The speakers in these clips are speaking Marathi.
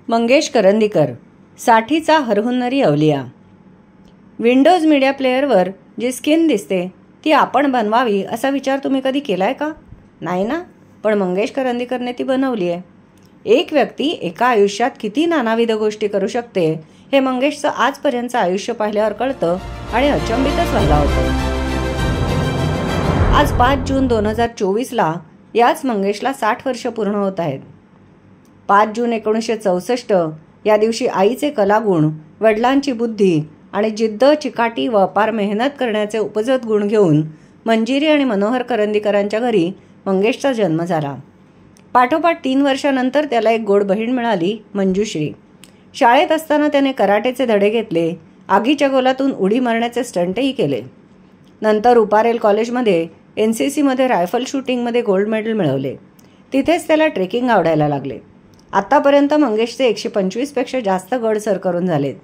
मंगेश करंदीकर, साठीचा हरहुन्नरी अवलिया. विंडोज मीडिया प्लेअरवर जी स्किन दिसते ती आपण बनवावी असा विचार तुम्ही कधी केलाय का? नाही ना, पण मंगेश करंदीकरने ती बनवली आहे. एक व्यक्ती एका आयुष्यात किती नानाविध गोष्टी करू शकते हे मंगेशचं आजपर्यंतचं आयुष्य पाहिल्यावर कळतं आणि अचंबितच व्हायला होतं. आज 5 जून 2024ला याच मंगेशला 60 वर्ष पूर्ण होत आहेत. 5 जून 1964 या दिवशी आईचे कलागुण, वडिलांची बुद्धी आणि जिद्द, चिकाटी व अपार मेहनत करण्याचे उपजत गुण घेऊन मंजिरी आणि मनोहर करंदीकरांच्या घरी मंगेशचा जन्म झाला. पाठोपाठ 3 वर्षानंतर त्याला एक गोड बहीण मिळाली, मंजुश्री. शाळेत असताना त्याने कराटेचे धडे घेतले, आगीच्या गोलातून उडी मारण्याचे स्टंटही केले. नंतर उपारेल कॉलेजमध्ये NCCमध्ये रायफल शूटिंगमध्ये गोल्ड मेडल मिळवले. तिथेच त्याला ट्रेकिंग आवडायला लागले. आत्तापर्यंत मंगेशचे 125पेक्षा जास्त गड सर करून झालेत.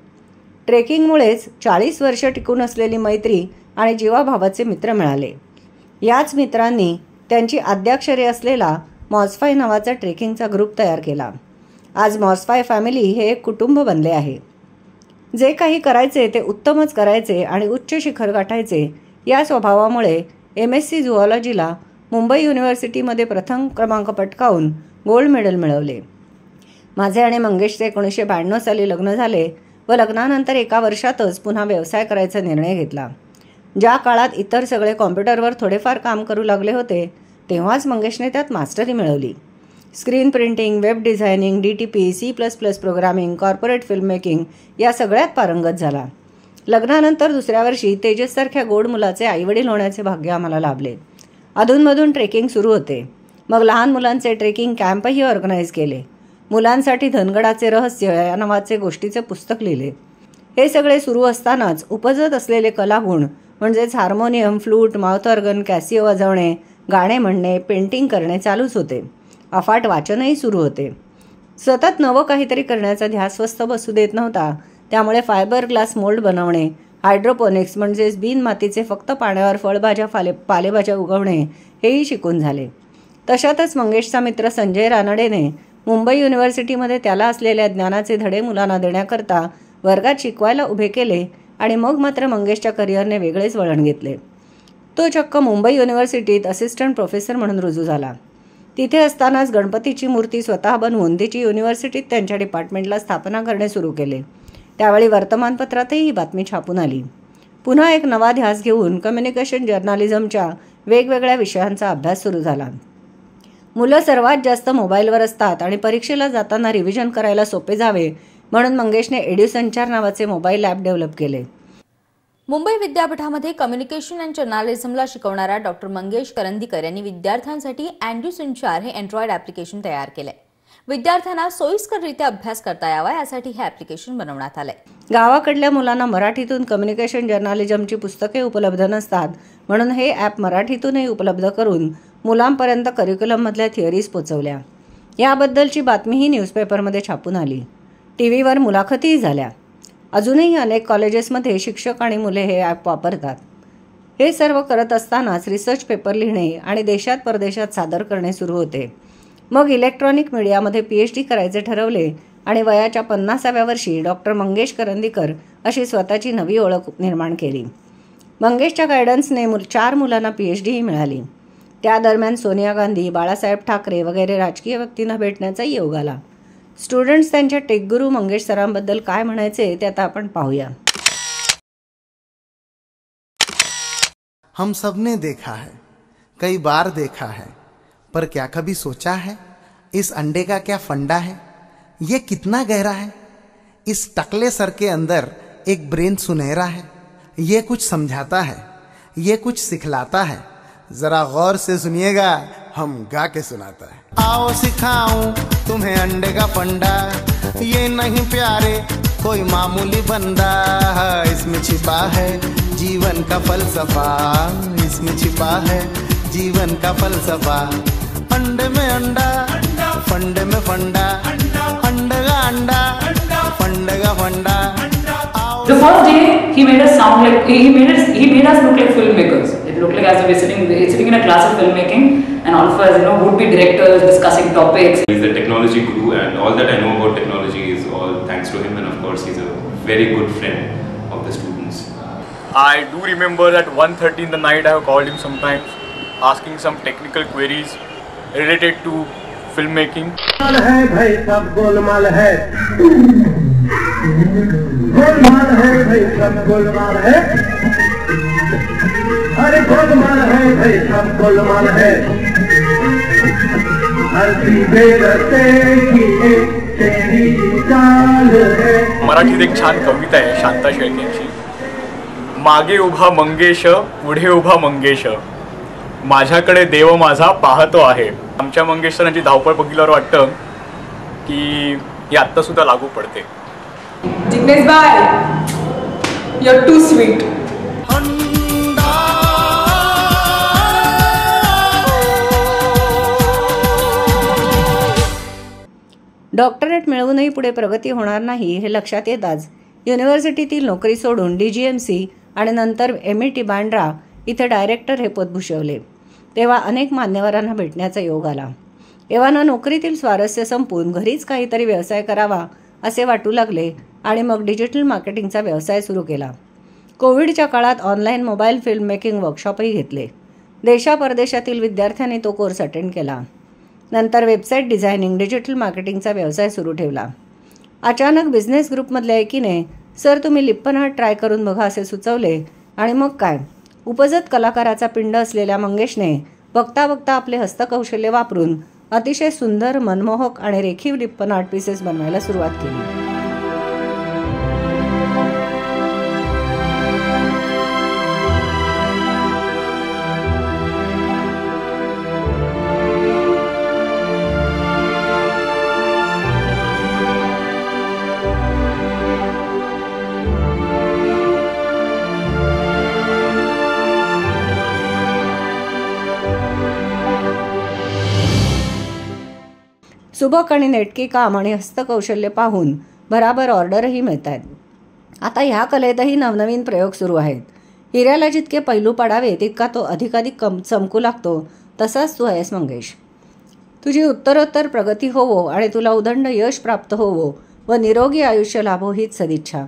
ट्रेकिंगमुळेच 40 वर्ष टिकून असलेली मैत्री आणि जीवाभावाचे मित्र मिळाले. याच मित्रांनी त्यांची आद्याक्षरे असलेला मॉसफाय नावाचा ट्रेकिंगचा ग्रुप तयार केला. आज मॉसफाय फॅमिली हे एक कुटुंब बनले आहे. जे काही करायचे ते उत्तमच करायचे आणि उच्च शिखर गाठायचे या स्वभावामुळे MSc झुऑलॉजीला मुंबई युनिव्हर्सिटीमध्ये प्रथम क्रमांक पटकावून गोल्ड मेडल मिळवले. माझे आणि मंगेशचे 1992 साली लग्न झाले व लग्नानंतर एका वर्षातच पुन्हा व्यवसाय करायचा निर्णय घेतला. ज्या काळात इतर सगळे कॉम्प्युटरवर थोडेफार काम करू लागले होते तेव्हाच मंगेशने त्यात मास्टरी मिळवली. Screen printing, web designing, DTP, C++ programming, corporate film making या सगळ्यात पारंगत झाला. लग्नानंतर दुसऱ्या वर्षी तेजससारख्या गोड मुलाचे आईवडील होण्याचे भाग्य आम्हाला लाभले. अधूनमधून ट्रेकिंग सुरू होते. मग लहान मुलांचे ट्रेकिंग कॅम्पही ऑर्गनाईज केले. मुलांसाठी धनगडाचे रहस्य या नावाचे गोष्टीचे पुस्तक लिहिले. हे सगळे सुरू असतानाच उपजत असलेले कलागुण म्हणजेच harmonium, flute, mouth organ, Casio वाजवणे, गाणे म्हणणे, पेंटिंग करणे चालूच होते. अफाट वाचनही सुरू होते. सतत नवं काहीतरी करण्याचा ध्यास स्वस्थ बसू देत नव्हता. त्यामुळे फायबर ग्लास मोल्ड बनवणे, हायड्रोपोनिक्स म्हणजेच बिन मातीचे फक्त पाण्यावर फळभाज्या पालेभाज्या उगवणे हेही शिकून झाले. तशातच मंगेशचा मित्र संजय रानडेने मुंबई युनिव्हर्सिटीमध्ये त्याला असलेल्या ज्ञानाचे धडे मुलांना देण्याकरता वर्गात शिकवायला उभे केले आणि मग मात्र मंगेशच्या करिअरने वेगळेच वळण घेतले. तो चक्क मुंबई युनिव्हर्सिटीत असिस्टंट प्रोफेसर म्हणून रुजू झाला. तिथे असतानाच गणपतीची मूर्ती स्वतः बनवून तिची युनिव्हर्सिटीत त्यांच्या डिपार्टमेंटला स्थापना करणे सुरू केले. त्यावेळी वर्तमानपत्रातही ही बातमी छापून आली. पुन्हा एक नवा ध्यास घेऊन कम्युनिकेशन जर्नालिझमच्या वेगवेगळ्या विषयांचा अभ्यास सुरू झाला. मुलं सर्वात जास्त मोबाईलवर असतात आणि परीक्षेला जाताना रिव्हिजन करायला सोपे जावे म्हणून मंगेशने एड्युसंचार नावाचे मोबाईल ॲप डेव्हलप केले. मुंबई विद्यापीठामध्ये कम्युनिकेशन अँड जर्नालिझमला शिकवणारा डॉक्टर मंगेश करंदीकर यांनी विद्यार्थ्यांसाठी एड्युसंचार हे अँड्रॉइड ॲप्लिकेशन तयार केलंय. विद्यार्थ्यांना सोयीस्कररित्या अभ्यास करता यावा यासाठी हे ॲप्लिकेशन बनवण्यात आलंय. गावाकडल्या मुलांना मराठीतून कम्युनिकेशन जर्नालिझमची पुस्तके उपलब्ध नसतात म्हणून हे ॲप मराठीतूनही उपलब्ध करून मुलांपर्यंत करिक्युलममधल्या थिअरीज पोचवल्या. याबद्दलची बातमीही न्यूजपेपरमध्ये छापून आली. TV वर मुलाखतीही झाल्या. अजूनही अनेक कॉलेजेसमध्ये शिक्षक आणि मुले हे ॲप वापरतात. हे सर्व करत असतानाच रिसर्च पेपर लिहिणे आणि देशात परदेशात सादर करणे सुरू होते. मग इलेक्ट्रॉनिक मीडियामध्ये PhD करायचे ठरवले आणि वयाच्या 50व्या वर्षी डॉक्टर मंगेश करंदीकर अशी स्वतःची नवी ओळख निर्माण केली. मंगेशच्या गायडन्सने 4 मुलांना PhDही मिळाली. त्या दरम्यान सोनिया गांधी, बाळासाहेब ठाकरे वगैरे राजकीय व्यक्तींना भेटण्याचाही योग आला. स्टुडंट्स त्यांच्या टेकगुरू मंगेश सरांबद्दल काय म्हणायचे ते आता आपण पाहूया. हम सबने देखा है, कई बार देखा है, पर क्या कभी सोचा है इस अंडे का क्या फंडा है, ये कितना गहरा है. इस टकले सर के अंदर एक ब्रेन सुनहरा है. ये कुछ समझाता है, ये कुछ सिखलाता है. जरा गौर से सुनिएगा, हम गा के सुनाता है. आओ सिखाऊं तुम्हें अंडे का फंडा, ये नहीं प्यारे कोई मामूली बंदा. इसमें छिपा है जीवन का फलसफा, इसमें छिपा है जीवन का फलसफा. अंडे में अंडा, फंडे में फंडा, अंडे का अंडा, फंडे का फंडा. The first day he made us sound like he made us look like filmmakers. It looked like as if we're sitting in a class of filmmaking and all of us would be directors discussing topics. He's a technology guru and all that I know about technology is thanks to him, and of course he's a very good friend of the students. I do remember at 1:30 in the night I have called him sometimes, asking some technical queries related to filmmaking. है भाई सब गोलमाल है, गोलमाल है भाई सब गोलमाल है, अरे गोलमाल है भाई सब गोलमाल है, हर बेरते की एक तेरी चाल है. मराठीत एक छान कविता आहे शांता शेळकेंची. मागे उभा मंगेश, पुढे उभा मंगेश, माझ्याकडे देव माझा पाहतो आहे. आमच्या मंगेश सरांची धावपळ बघितल्यावर वाटतं की ही आत्ता सुद्धा लागू पडते. जिग्नेश भाई, you're too sweet. डॉक्टरेट मिळवूनही पुढे प्रगती होणार नाही हे लक्षात येताच युनिव्हर्सिटीतील नोकरी सोडून DGMC आणि नंतर MET बांद्रा इथे डायरेक्टर हे पद भूषवले. तेव्हा अनेक मान्यवरांना भेटण्याचा योग आला. एव्हाना नोकरीतील स्वारस्य संपून घरीच काहीतरी व्यवसाय करावा असे वाटू लागले आणि मग डिजिटल मार्केटिंगचा व्यवसाय सुरू केला. कोविडच्या काळात ऑनलाईन मोबाईल फिल्म मेकिंग वर्कशॉपही घेतले. देशापरदेशातील विद्यार्थ्यांनी तो कोर्स अटेंड केला. नंतर वेबसाईट डिझायनिंग, डिजिटल मार्केटिंगचा व्यवसाय सुरू ठेवला. अचानक बिझनेस ग्रुपमधल्या एकीने सर तुम्ही लिप्पन आर्ट ट्राय करून बघा असे सुचवले आणि मग काय, उपजत कलाकाराचा पिंड असलेल्या मंगेशने बघता बघता आपले हस्तकौशल्य वापरून अतिशय सुंदर, मनमोहक आणि रेखीव लिप्पन आर्ट पीसेस बनवायला सुरुवात केली. सुबक आणि नेटके काम आणि हस्तकौशल्य पाहून भराभर ऑर्डरही मिळत आहेत. आता ह्या कलेतही नवनवीन प्रयोग सुरू आहेत. हिऱ्याला जितके पैलू पाडावे तितका तो अधिकाधिक चमकू लागतो. तसाच तू आहेस मंगेश. तुझी उत्तरोत्तर प्रगती होवो आणि तुला उदंड यश प्राप्त होवो व निरोगी आयुष्य लाभो हीच सदिच्छा.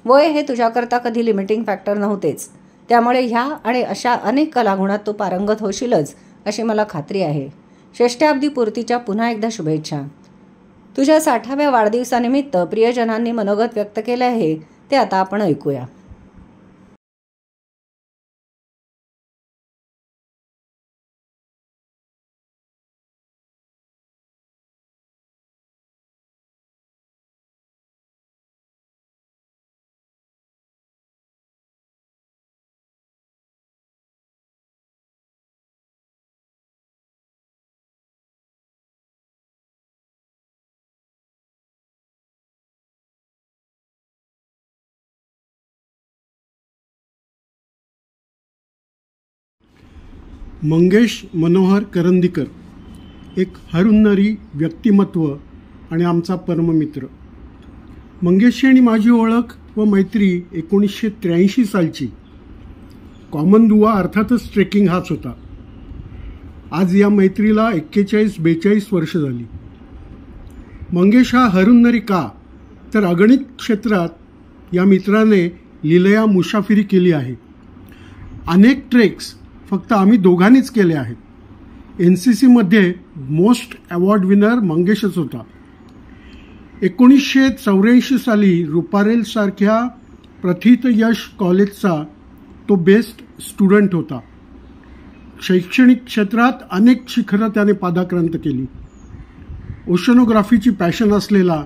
वय हे तुझ्याकरता कधी लिमिटिंग फॅक्टर नव्हतेच. त्यामुळे ह्या आणि अशा अनेक कलागुणात तू पारंगत होशीलच अशी मला खात्री आहे. षष्ठाब्दी पूर्तीच्या पुन्हा एकदा शुभेच्छा. तुझ्या 60व्या वाढदिवसानिमित्त प्रियजनांनी मनोगत व्यक्त केले आहे ते आता आपण ऐकूया. मंगेश मनोहर करंदीकर एक हरुन्नरी व्यक्तिमत्व आणि आमचा परममित्र. मंगेशची आणि माझी ओळख व मैत्री 1983 सालची. कॉमन दुवा अर्थातच ट्रेकिंग हाच होता. आज या मैत्रीला 41-42 वर्ष झाली. मंगेश हा हरुन्नरी का, तर अगणित क्षेत्रात या मित्राने लीलया मुसाफिरी केली आहे. अनेक ट्रेक्स फक्त आम्ही दोघांनीच केले आहेत. NCC मध्ये मोस्ट अवॉर्ड विनर मंगेशच होता. 1984 साली रुपारेल सारख्या प्रथित यश कॉलेजचा तो बेस्ट स्टुडंट होता. शैक्षणिक क्षेत्रात अनेक शिखरं त्याने पादाक्रांत केली. ओशनोग्राफीची पॅशन असलेला,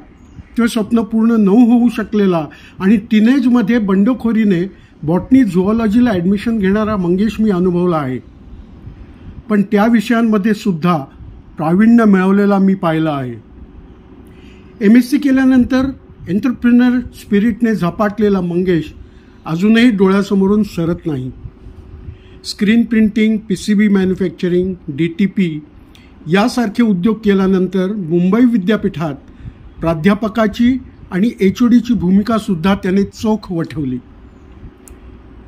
ते स्वप्न पूर्ण न होऊ शकलेला आणि टीनेजमध्ये बंडखोरीने बॉटनी झुऑलॉजीला ॲडमिशन घेणारा मंगेश मी अनुभवला आहे. पण त्या विषयांमध्ये सुद्धा प्रावीण्य मिळवलेला मी पाहिला आहे. MSc केल्यानंतर एंटरप्रेनर स्पिरिटने झपाटलेला मंगेश अजूनही डोळ्यासमोरून सरत नाही. Screen printing, PCB manufacturing, DTP यासारखे उद्योग केल्यानंतर मुंबई विद्यापीठात प्राध्यापकाची आणि HODची भूमिकासुद्धा त्याने चोख वठवली.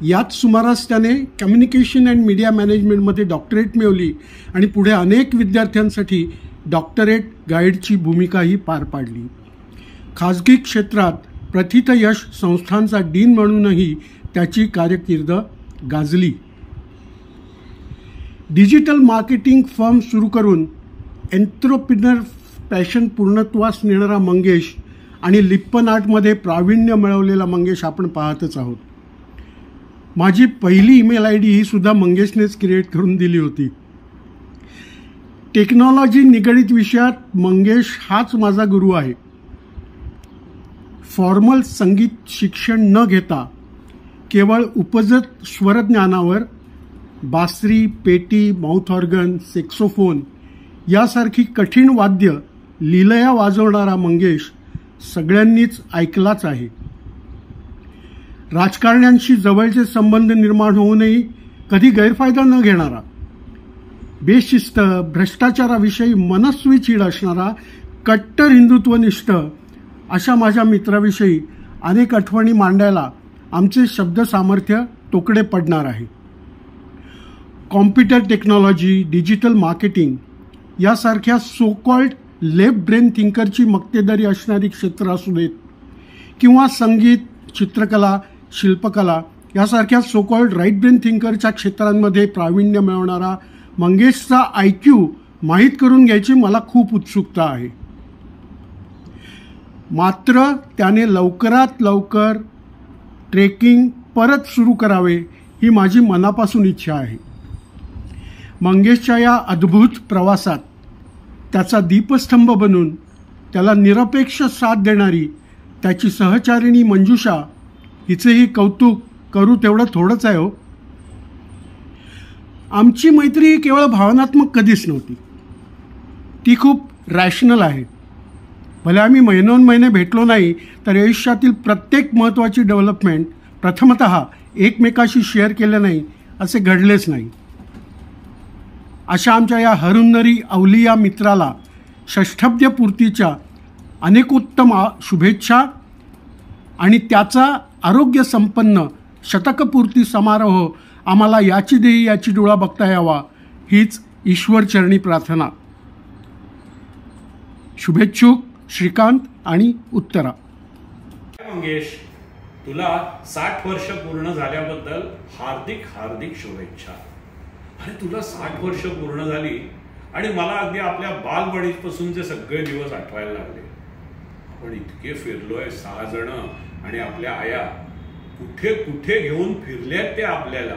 याच सुमारास त्याने कम्युनिकेशन अँड मीडिया मॅनेजमेंटमध्ये डॉक्टरेट मिळवली आणि पुढे अनेक विद्यार्थ्यांसाठी डॉक्टरेट गाईडची भूमिकाही पार पाडली. खाजगी क्षेत्रात प्रथितयश संस्थांचा डीन म्हणूनही त्याची कारकीर्द गाजली. डिजिटल मार्केटिंग फर्म सुरू करून एंट्रप्रिनर पॅशन पूर्णत्वास नेणारा मंगेश आणि लिप्पन आर्टमध्ये प्रावीण्य मिळवलेला मंगेश आपण पाहतच आहोत. माझी पहिली ईमेल ID ही सुद्धा मंगेशनेच क्रिएट करून दिली होती. टेक्नॉलॉजी निगडित विषयात मंगेश हाच माझा गुरु आहे. फॉर्मल संगीत शिक्षण न घेता केवळ उपजत स्वरज्ञानावर बासरी, पेटी, माउथ ऑर्गन, सेक्सोफोन यासारखी कठीण वाद्य लीलया वाजवणारा मंगेश सगळ्यांनीच ऐकलाच आहे. राजकारण्यांशी जवळचे संबंध निर्माण होऊनही कधी गैरफायदा न घेणारा, बेशिस्त, भ्रष्टाचाराविषयी मनस्वी चीड असणारा, कट्टर हिंदुत्वनिष्ठ अशा माझ्या मित्राविषयी अनेक आठवणी मांडायला आमचे शब्द सामर्थ्य तोकडे पडणार आहे. कॉम्प्युटर टेक्नॉलॉजी, डिजिटल मार्केटिंग यासारख्या सो कॉल्ड लेफ्ट ब्रेन थिंकरची मक्तेदारी असणारी क्षेत्र असू देत किंवा संगीत, चित्रकला, शिल्पकला यासारख्या सो कॉल्ड राईट ब्रेन थिंकरच्या क्षेत्रांमध्ये प्रावीण्य मिळवणारा मंगेशचा IQ माहीत करून घ्यायची मला खूप उत्सुकता आहे. मात्र त्याने लवकरात लवकर ट्रेकिंग परत सुरू करावे ही माझी मनापासून इच्छा आहे. मंगेशच्या या अद्भुत प्रवासात त्याचा दीपस्तंभ बनून त्याला निरपेक्ष साथ देणारी त्याची सहचारिणी मंजुषा हिचेही कौतुक करू तेवढं थोडंच आहे हो. आमची मैत्री केवळ भावनात्मक कधीच नव्हती, ती खूप रॅशनल आहे. भले आम्ही महिनोन भेटलो नाही तर आयुष्यातील प्रत्येक महत्त्वाची डेव्हलपमेंट प्रथमतः एकमेकाशी शेअर केलं नाही असे घडलेच नाही. अशा आमच्या या हरुन्नरी अवलिया मित्राला षष्ठब्दपूर्तीच्या अनेकोत्तम शुभेच्छा आणि त्याचा आरोग्य संपन्न शतकपूर्ती समारोह आम्हाला याची देही याची डोळा बघता यावा हीच ईश्वरचरणी प्रार्थना. शुभेच्छुक श्रीकांत आणि उत्तरा. मंगेश, तुला 60 वर्ष पूर्ण झाल्याबद्दल हार्दिक हार्दिक शुभेच्छा. अरे तुला 60 वर्ष पूर्ण झाली आणि मला अगदी आपल्या बालपणीपासूनचे सगळे दिवस आठवायला लागले. आपण इतके फिरलोय 6 जण आणि आपल्या आया कुठे कुठे घेऊन फिरल्यात ते आपल्याला.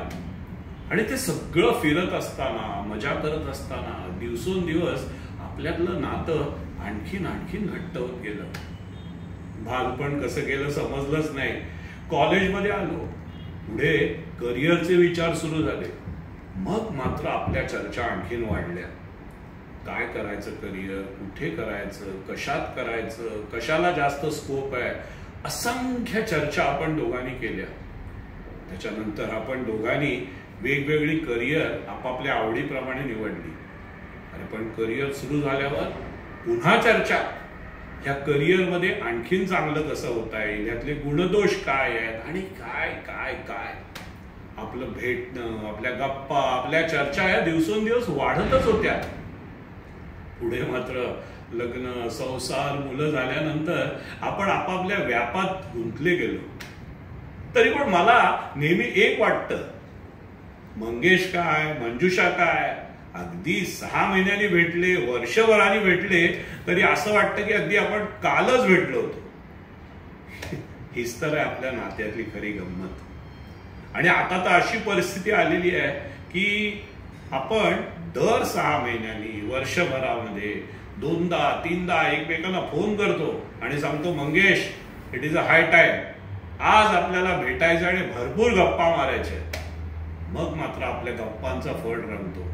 आणि ते सगळं फिरत असताना, मजा करत असताना दिवसोंदिवस आपल्यातलं नातं आणखीन आणखीन घट्ट होत गेलं. बालपण कसं गेलं समजलंच नाही. कॉलेजमध्ये आलो, पुढे करिअरचे विचार सुरू झाले. मग मात्र आपल्या चर्चा आणखीन वाढल्या. काय करायचं करिअर, कुठे करायचं, कशात करायचं, कशाला जास्त स्कोप आहे, असंख्य चर्चा आपण दोघांनी केल्या. त्याच्यानंतर आपण दोघांनी वेगवेगळी करिअर आपापल्या आवडीप्रमाणे निवडली. अरे पण करिअर सुरू झाल्यावर पुन्हा चर्चा. ह्या करिअरमध्ये आणखीन चांगलं कसं होता येईल, यातले गुणदोष काय आहेत आणि काय काय काय. आपलं भेटणं, आपल्या गप्पा, आपल्या चर्चा या दिवसेंदिवस वाढतच होत्या. पुढे मात्र लग्न, संसार, मुलं झाल्यानंतर आपण आपापल्या व्यापात गुंतले गेलो. तरी पण मला नेहमी एक वाटतं, मंगेश काय, मंजुषा काय, अगदी 6 महिन्यांनी भेटले, वर्षभराने भेटले तरी असं वाटतं की अगदी आपण कालच भेटलो होतो. हीच तर आहे आपल्या नात्यातली खरी गंमत. आणि आता तर अशी परिस्थिती आलेली आहे की आपण दर 6 महिन्यांनी, वर्षभरामध्ये 2दा-3दा एकमेकांना फोन करतो आणि सांगतो, Mangesh it is a high time, आज आपल्याला भेटायचं आणि भरपूर गप्पा मारायचे. मग मात्र आपल्या गप्पांचा फड रंगतो.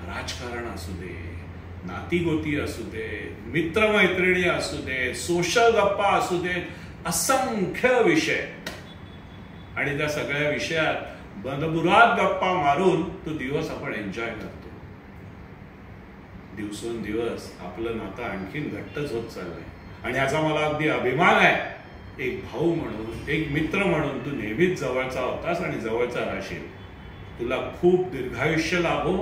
राजकारण असू दे, नातीगोती असू दे, मित्रमैत्रिणी असू दे, सोशल गप्पा असू दे, असंख्य विषय. आणि त्या सगळ्या विषयात मनमुराद गप्पा मारून तो दिवस आपण एन्जॉय करतो. दिवसेंदिवस आपलं नातं आणखीन घट्टच होत चाललंय आणि याचा मला अगदी अभिमान आहे. एक भाऊ म्हणून, एक मित्र म्हणून तू नेहमीच जवळचा होतास आणि जवळचा राहशील. तुला खूप दीर्घायुष्य लाभो,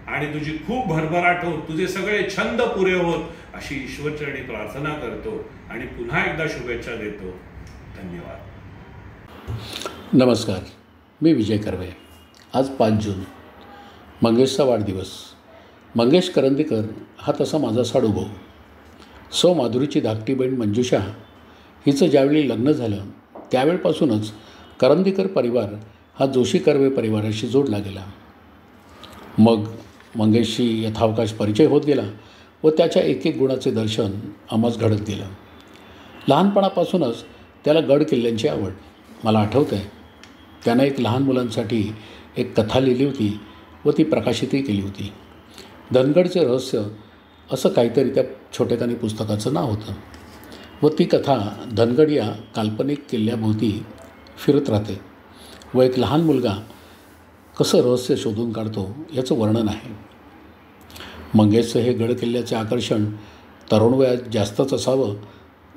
आणि तुझी खूप भरभराट होत, तुझे सगळे छंद पुरे होत अशी ईश्वरचरणी प्रार्थना करतो आणि पुन्हा एकदा शुभेच्छा देतो. धन्यवाद. नमस्कार, मी विजय कर्वे. आज 5 जून, मंगेशचा वाढदिवस. मंगेश करंदीकर हा तसा माझा साडूभाऊ. सौ माधुरीची धाकटी बहीण मंजुषा हिचं ज्यावेळी लग्न झालं त्यावेळपासूनच करंदीकर परिवार हा जोशी कर्वे परिवाराशी जोडला गेला. मग मंगेशशी यथावकाश परिचय होत गेला व त्याच्या एक एक गुणाचे दर्शन आम्हास घडत गेलं. लहानपणापासूनच त्याला गड किल्ल्यांची आवड. मला आठवतं आहे त्यानं एक लहान मुलांसाठी एक कथा लिहिली होती व ती प्रकाशितही केली होती. धनगडचे रहस्य असं काहीतरी त्या छोटेखानी पुस्तकाचं नाव होतं व ती कथा धनगड या काल्पनिक किल्ल्याभोवती फिरत राहते व एक लहान मुलगा कसं रहस्य शोधून काढतो याचं वर्णन आहे. मंगेशचं हे गड किल्ल्याचे आकर्षण तरुण वयात जास्तच असावं,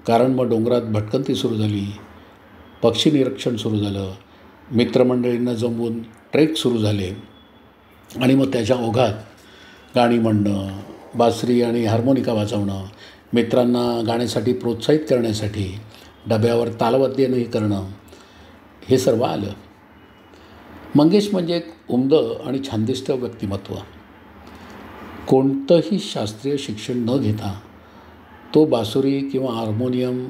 कारण मग डोंगरात भटकंती सुरू झाली, पक्षी निरीक्षण सुरू झालं, मित्रमंडळींना जमवून ट्रेक सुरू झाले आणि मग त्याच्या ओघात गाणी म्हणणं, बासरी आणि हार्मोनिका वाजवणं, मित्रांना गाण्यासाठी प्रोत्साहित करण्यासाठी डब्यावर तालवाद्यनंही करणं, हे सर्व आलं. मंगेश म्हणजे एक उमदं आणि छानदिष्ट व्यक्तिमत्व. कोणतंही शास्त्रीय शिक्षण न घेता तो बासुरी किंवा हार्मोनियम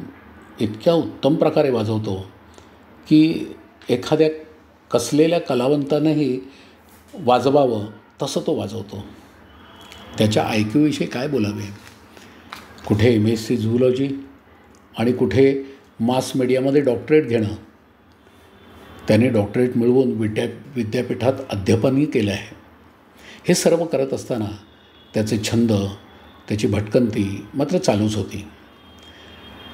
इतक्या उत्तम प्रकारे वाजवतो की एखाद्या कसलेल्या कलावंतानंही वाजवावं तसं तो वाजवतो. त्याच्या IQ-विषयी काय बोलावे. कुठे MSc झूलॉजी आणि कुठे मास मीडियामध्ये डॉक्टरेट घेणं. त्याने डॉक्टरेट मिळवून विद्यापीठात अध्यापनही केलं आहे. हे सर्व करत असताना त्याचे छंद, त्याची भटकंती मात्र चालूच होती.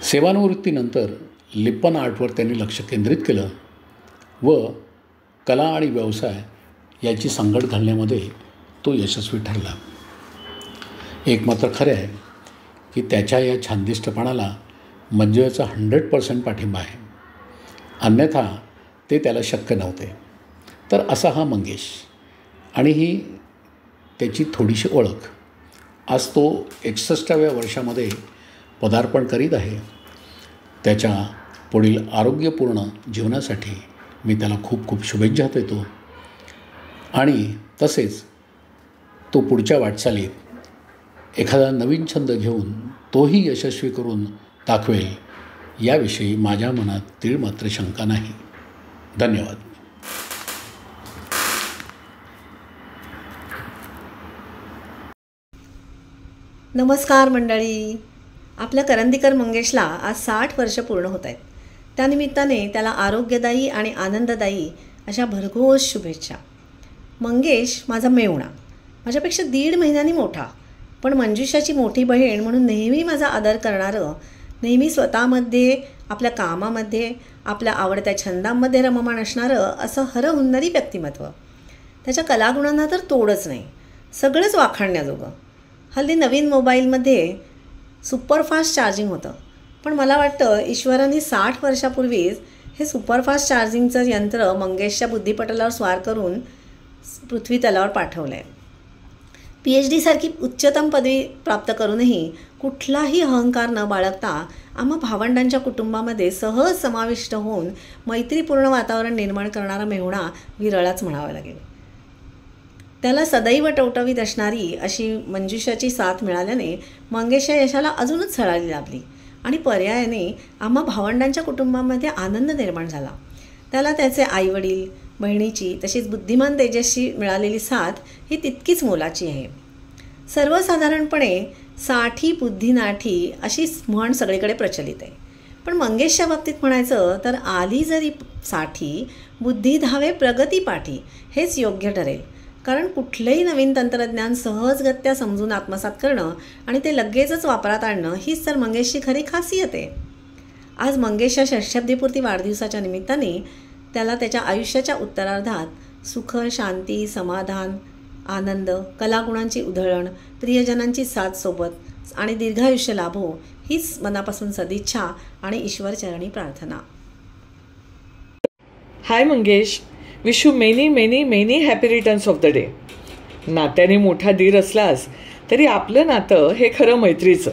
सेवानिवृत्तीनंतर लिप्पन आर्टवर त्यांनी लक्ष केंद्रित केलं व कला आणि व्यवसाय याची सांगड घालण्यामध्ये तो यशस्वी ठरला. एक मात्र खरे आहे की त्याच्या या छानदिष्टपणाला मंजुळाचा 100% पाठिंबा आहे, अन्यथा ते त्याला शक्य नव्हते. तर असा हा मंगेश आणि ही त्याची थोडीशी ओळख. आज तो 61व्या वर्षामध्ये पदार्पण करीत आहे. त्याच्या पुढील आरोग्यपूर्ण जीवनासाठी मी त्याला खूप खूप शुभेच्छा देतो आणि तसेच तो पुढच्या वाटचालीत एखादा नवीन छंद घेऊन तोही यशस्वी करून दाखवेल याविषयी माझ्या मनात तीळ मात्र शंका नाही. धन्यवाद. नमस्कार मंडळी. आपल्या करंदीकर मंगेशला आज 60 वर्ष पूर्ण होत आहेत. त्यानिमित्ताने त्याला आरोग्यदायी आणि आनंददायी अशा भरघोस शुभेच्छा. मंगेश माझा मेहुणा, माझ्यापेक्षा 1.5 महिन्यांनी मोठा, पण मंजुषाची मोठी बहीण म्हणून नेहमी माझा आदर करणारं, नेहमी स्वतःमध्ये, आपल्या कामामध्ये, आपल्या आवडत्या छंदांमध्ये रममाण असणारं असं हरहुन्नरी व्यक्तिमत्व. त्याच्या कलागुणांना तर तोडच नाही, सगळंच वाखाणण्याजोगं. हल्ली नवीन मोबाईलमध्ये सुपरफास्ट चार्जिंग होतं, पण मला वाटतं ईश्वरांनी 60 वर्षापूर्वीच हे सुपरफास्ट चार्जिंगचं यंत्र मंगेशच्या बुद्धिपटलावर स्वार करून पृथ्वी तलावर पाठवलं आहे. PhD सारखी उच्चतम पदवी प्राप्त करूनही कुठलाही अहंकार न बाळगता आम्हा भावंडांच्या कुटुंबामध्ये सहज समाविष्ट होऊन मैत्रीपूर्ण वातावरण निर्माण करणारा मेहुणा विरळाच म्हणावा लागेल. त्याला सदैव टवटवीत असणारी अशी मंजुषाची साथ मिळाल्याने मंगेशच्या यशाला अजूनच झळाळी लाभली आणि पर्यायाने आम्हा भावंडांच्या कुटुंबामध्ये आनंद निर्माण झाला. त्याला त्याचे आईवडील, बहिणीची तशीच बुद्धिमान तेजस्वी मिळालेली साथ ही तितकीच मोलाची आहे. सर्वसाधारणपणे 60 बुद्धी नाठी अशी म्हण सगळीकडे प्रचलित आहे, पण मंगेशच्या बाबतीत म्हणायचं तर आली जरी 60 बुद्धी धावे प्रगती पाठी हेच योग्य ठरेल. कारण कुठलंही नवीन तंत्रज्ञान सहजगत्या समजून आत्मसात करणं आणि ते लगेचच वापरात आणणं हीच तर मंगेशची खरी खासियत आहे. आज मंगेशच्या षष्ठब्दीपूर्ती वाढदिवसाच्या निमित्ताने त्याला त्याच्या आयुष्याच्या उत्तरार्धात सुख, शांती, समाधान, आनंद, कलागुणांची उधळण, प्रियजनांची साथ सोबत आणि दीर्घायुष्य लाभो हीच मनापासून सदिच्छा आणि ईश्वरचरणी प्रार्थना. Hi Mangesh, wish you many happy returns of the day. नात्याने मोठा दीर असलास तरी आपलं नातं हे खरं मैत्रीचं.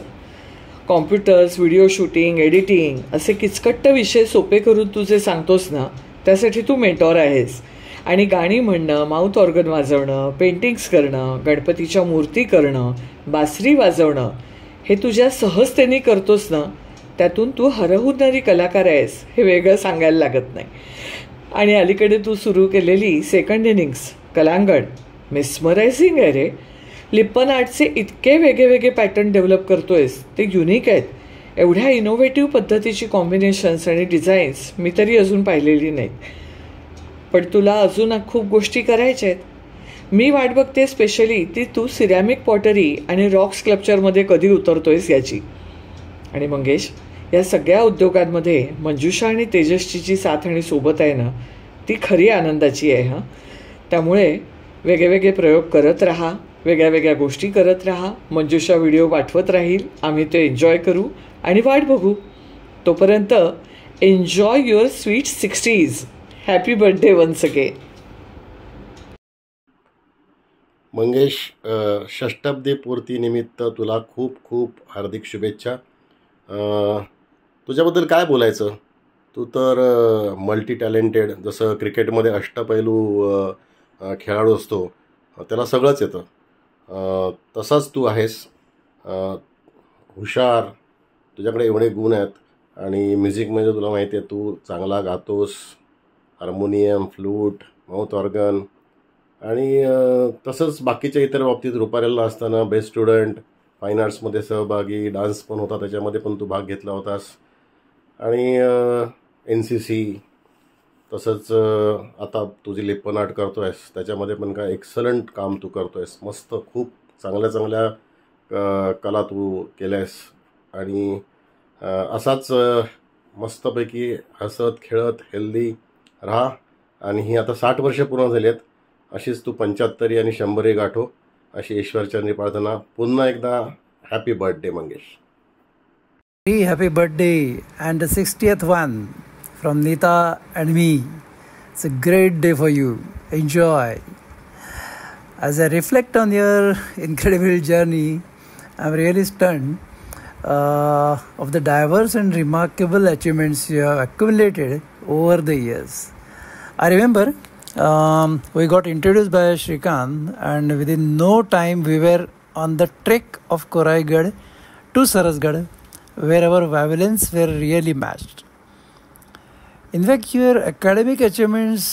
कॉम्प्युटर्स, व्हिडिओ शूटिंग, एडिटिंग असे किचकट्ट विषय सोपे करून तू जे सांगतोस ना, त्यासाठी तू मेंटॉर आहेस. आणि गाणी म्हणणं, माउथ ऑर्गन वाजवणं, पेंटिंग्स करणं, गणपतीच्या मूर्ती करणं, बासरी वाजवणं हे तुझ्या सहजतेने करतोस ना, त्यातून तू हरहुन्नरी कलाकार आहेस हे वेगळं सांगायला लागत नाही. आणि अलीकडे तू सुरू केलेली सेकंड इनिंग्स कलांगण मिस्मरायझिंग आहे रे. लिप्पन आर्टचे इतके वेगळे पॅटर्न डेव्हलप करतोयस, ते युनिक आहेत. एवढ्या इनोव्हेटिव्ह पद्धतीची कॉम्बिनेशन्स आणि डिझाईन्स मी तरी अजून पाहिलेली नाहीत. पण तुला अजून खूप गोष्टी करायच्या आहेत. मी वाट बघते स्पेशली ती तू सिरॅमिक पॉटरी आणि रॉक स्कल्पचरमध्ये कधी उतरतोयस याची. आणि मंगेश, या सगळ्या उद्योगांमध्ये मंजुषा आणि तेजस्वीची जी साथ आणि सोबत आहे ना, ती खरी आनंदाची आहे. हां, त्यामुळे वेगळे प्रयोग करत राहा, वेगळ्या गोष्टी करत राहा. मंजुषा व्हिडिओ पाठवत राहील, आम्ही ते एन्जॉय करू आणि वाट बघू. तोपर्यंत enjoy your sweet 60s. Happy birthday once again. Mangesh, षष्ठाब्दी पूर्तीनिमित्त तुला खूप खूप हार्दिक शुभेच्छा. तुझ्याबद्दल काय बोलायचं, तू तर मल्टी टॅलेंटेड, जसं क्रिकेटमध्ये अष्टपैलू खेळाडू असतो त्याला सगळंच येतं, तसाच तू आहेस. हुशार, तुझ्याकडे एवढे गुण आहेत. आणि म्युझिकमध्ये तुला माहिती आहे तू चांगला गातोस, हार्मोनियम, फ्लूट, माउथ ऑर्गन. आणि तसंच बाकीच्या इतर बाबतीत रुपारेलला असताना बेस्ट स्टुडंट, फाईन आर्ट्समध्ये सहभागी, डान्स पण होता त्याच्यामध्ये पण तू भाग घेतला होतास. आणि NCC, तसंच आता तुझी लिप्पन आर्ट करतो आहेस त्याच्यामध्ये पण काय एक्सलंट काम तू करतो आहेस. मस्त, खूप चांगल्या कला तू केल्या आहेस. आणि असाच मस्तपैकी हसत खेळत हेल्दी राहा. आणि ही आता 60 वर्ष पूर्ण झाली आहेत, अशीच तू 75 आणि 100 गाठो अशी ईश्वरचरणी प्रार्थना. पुन्हा एकदा happy birthday Mangesh. Happy birthday and the 60th one from Neeta and me. It's a great day for you. Enjoy. As I reflect on your incredible journey, I'm really stunned of the diverse and remarkable achievements you have accumulated over the years. I remember we got introduced by Shrikant, and within no time we were on the trek of Koraigad to Sarasgad, where our violence were really matched. In fact, your academic achievements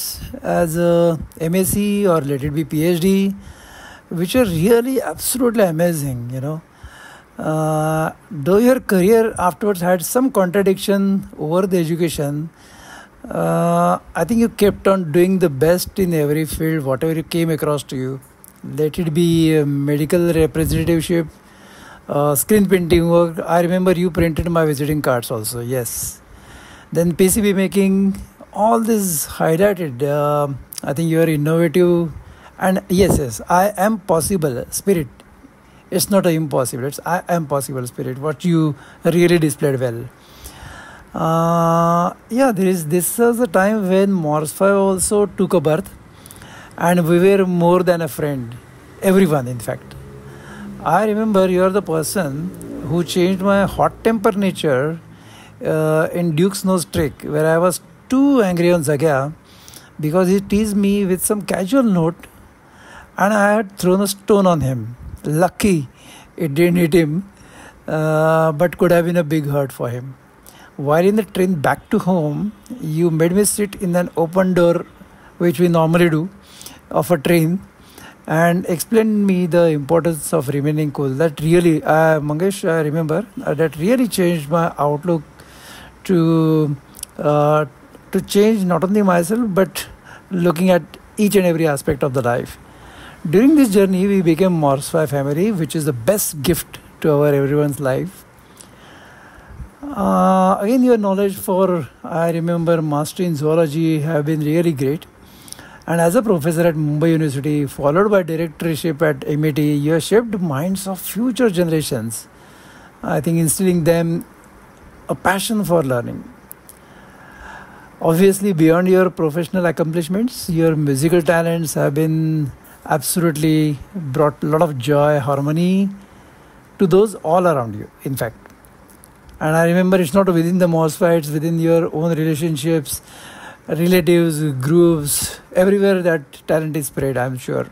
as a MSc or let it be PhD, which are really absolutely amazing, you know. Though your career afterwards had some contradiction over the education, I think you kept on doing the best in every field, whatever you came across to you. Let it be medical representativeship, screen printing work. I remember you printed my visiting cards also, yes. Then PCB making, all this highlighted. I think you are innovative. And yes, I am possible spirit. It's not an impossible, it's I am possible spirit, what you really displayed well. This was a time when Morse 5 also took a birth, and we were more than a friend. Everyone, in fact. I remember you are the person who changed my hot temper nature in Duke's Nose trick, where I was too angry on Zagya because he teased me with some casual note and I had thrown a stone on him. Lucky it didn't hit him, but could have been a big hurt for him. While in the train back to home, you made me sit in an open door, which we normally do, of a train, and explained me the importance of remaining cool. That really, Mangesh, I remember, that really changed my outlook to change not only myself, but looking at each and every aspect of the life. During this journey, we became Morse 5 family, which is the best gift to our everyone's life. Again, your knowledge for, I remember, mastery in zoology have been really great. And as a professor at Mumbai University, followed by directorship at MIT, you have shaped minds of future generations. I think instilling them a passion for learning. Obviously, beyond your professional accomplishments, your musical talents have been absolutely brought a lot of joy, harmony to those all around you, in fact. And I remember it's not within the MOSFET, it's within your own relationships, relatives, groups, everywhere that talent is spread, I'm sure.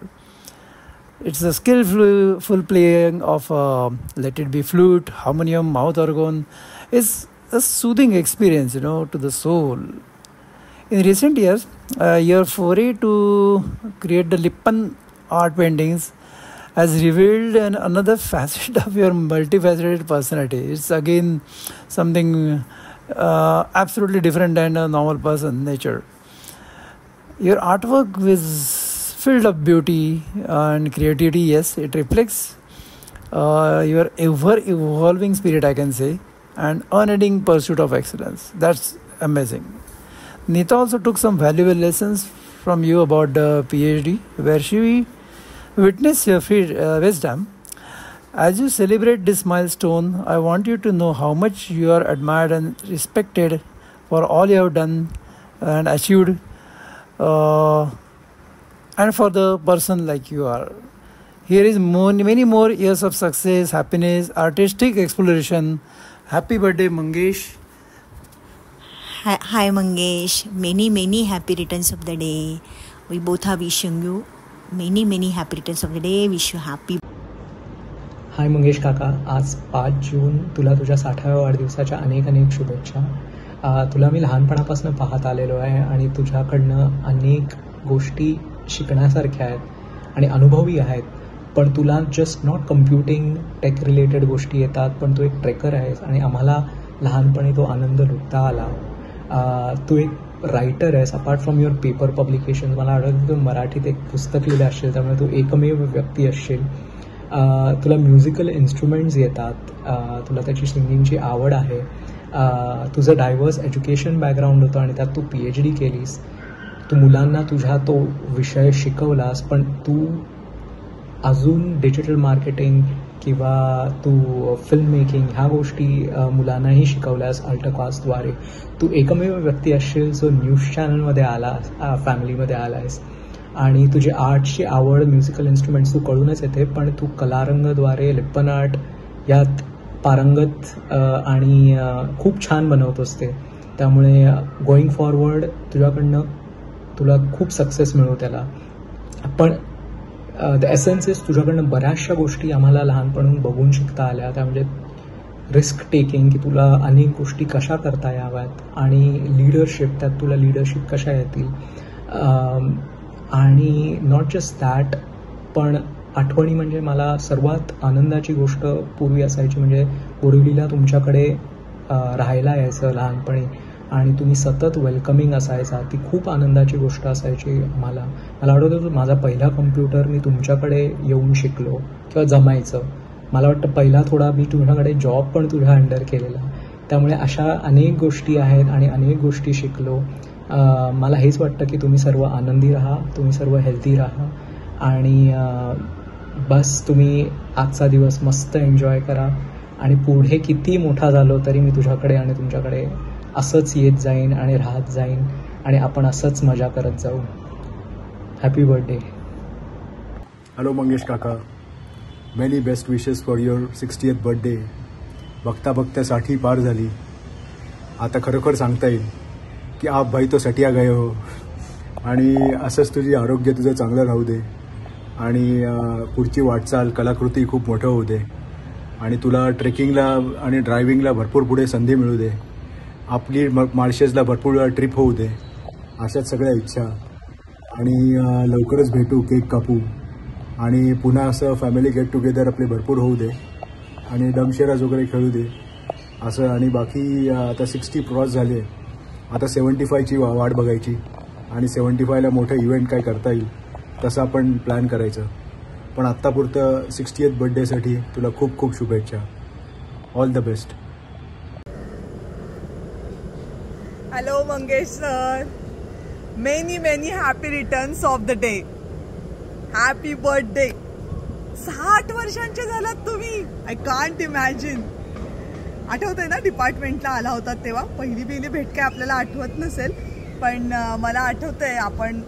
It's a skillful playing of let it be flute, harmonium, mouth organ. It's a soothing experience, to the soul. In recent years, your foray to create the Lipan art paintings has revealed another facet of your multifaceted personality. It's again something absolutely different than a normal person nature. Your artwork is filled of beauty and creativity. Yes, it reflects your ever-evolving spirit, I can say, and unending pursuit of excellence. That's amazing. Neeta also took some valuable lessons from you about the PhD, where she witnessed your wisdom. As you celebrate this milestone, I want you to know how much you are admired and respected for all you have done and achieved, and for the person like you are. Here is many more years of success, happiness, artistic exploration. Happy birthday, Mangesh. Hi Mangesh, many happy returns of the day. We both are wishing you many happy returns of the day. Wish you happy. हाय मंगेश काका, आज 5 जून तुला तुझ्या 60व्या वाढदिवसाच्या अनेक शुभेच्छा. तुला मी लहानपणापासून पाहत आलेलो आहे आणि तुझ्याकडनं अनेक गोष्टी शिकण्यासारख्या आहेत आणि अनुभवी आहेत. पण तुला just not computing tech related गोष्टी येतात, पण तू एक ट्रेकर आहेस आणि आम्हाला लहानपणी तो आनंद लुटता आला. तू एक रायटर आहेस apart from your paper publication. मला आठवतं तू मराठीत एक पुस्तक लिहिलं असशील, त्यामुळे तू एकमेव व्यक्ती असशील. तुला म्युझिकल इन्स्ट्रुमेंट्स येतात, तुला त्याची सिंगिंगची आवड आहे. तुझं डायव्हर्स एज्युकेशन बॅकग्राऊंड होतं आणि त्यात तू PhD केलीस. तू मुलांना तुझ्या तो विषय शिकवलास, पण तू अजून डिजिटल मार्केटिंग किंवा तू फिल्म मेकिंग ह्या गोष्टी मुलांनाही शिकवल्यास अल्टकास्टद्वारे. तू एकमेव व्यक्ती असशील जो न्यूज चॅनलमध्ये आलास, फॅमिलीमध्ये आलायस. आणि तुझी आर्टची आवड, म्युझिकल इन्स्ट्रुमेंट्स तू कळूनच येते, पण तू कलारंगद्वारे लिप्पन आर्ट यात पारंगत आणि खूप छान बनवतोस ते. त्यामुळे गोईंग फॉरवर्ड तुझ्याकडनं तुला खूप सक्सेस मिळू त्याला. पण द एसेन्स इज तुझ्याकडनं बऱ्याचशा गोष्टी आम्हाला लहानपणून बघून शिकता आल्या. त्यामुळे रिस्क टेकिंग, की तुला अनेक गोष्टी कशा करता याव्यात, आणि लीडरशिप, त्यात तुला लीडरशिप कशा येतील. आणि नॉट जस्ट दॅट, पण आठवणी म्हणजे मला सर्वात आनंदाची गोष्ट पूर्वी असायची म्हणजे बोरिवलीला तुमच्याकडे राहायला यायचं लहानपणी आणि तुम्ही सतत वेलकमिंग असायचा. ती खूप आनंदाची गोष्ट असायची मला. मला आठवतं माझा पहिला कम्प्युटर मी तुमच्याकडे येऊन शिकलो किंवा जमायचं. मला वाटतं पहिला थोडा मी तुझ्याकडे जॉब पण तुझ्या अंडर केलेला. त्यामुळे अशा अनेक गोष्टी आहेत आणि अनेक गोष्टी शिकलो. मला हेच वाटतं की तुम्ही सर्व आनंदी राहा, तुम्ही सर्व हेल्दी राहा आणि बस तुम्ही आजचा दिवस मस्त एन्जॉय करा. आणि पुढे किती मोठा झालो तरी मी तुझ्याकडे आणि तुमच्याकडे असंच येत जाईन आणि राहत जाईन आणि आपण असंच मजा करत जाऊ. Happy birthday. हॅलो मंगेश काका, many best wishes for your 60th birthday. बघता बघता 60 पार झाली. आता खरोखर सांगता येईल की आप भाई तो सटिया गए हो. आणि असंच तुझी आरोग्य तुझं चांगलं राहू दे आणि पुढची वाटचाल कलाकृती खूप मोठं होऊ दे आणि तुला ट्रेकिंगला आणि ड्रायव्हिंगला भरपूर पुढे संधी मिळू दे. आपली माळशेजला भरपूर ट्रिप होऊ दे. अशाच सगळ्या इच्छा. आणि लवकरच भेटू, केक कापू आणि पुन्हा असं फॅमिली गेट टुगेदर आपले भरपूर होऊ दे आणि डमशेराज वगैरे खेळू दे असं. आणि बाकी आता 60 क्रॉस झाले, आता 75ची वाट बघायची आणि 75ला मोठं इव्हेंट काय करता येईल तसं आपण प्लॅन करायचं. पण आत्तापुरतं 60th बर्थडेसाठी तुला खूप खूप शुभेच्छा. All the best. Hello Mangesh sir, many happy returns of the day. Happy birthday. 60 वर्षांचे झालात तुम्ही. I can't imagine. आठवतंय ना डिपार्टमेंटला आला होता तेव्हा पहिली भेट काय आपल्याला आठवत नसेल, पण मला आठवतंय आपण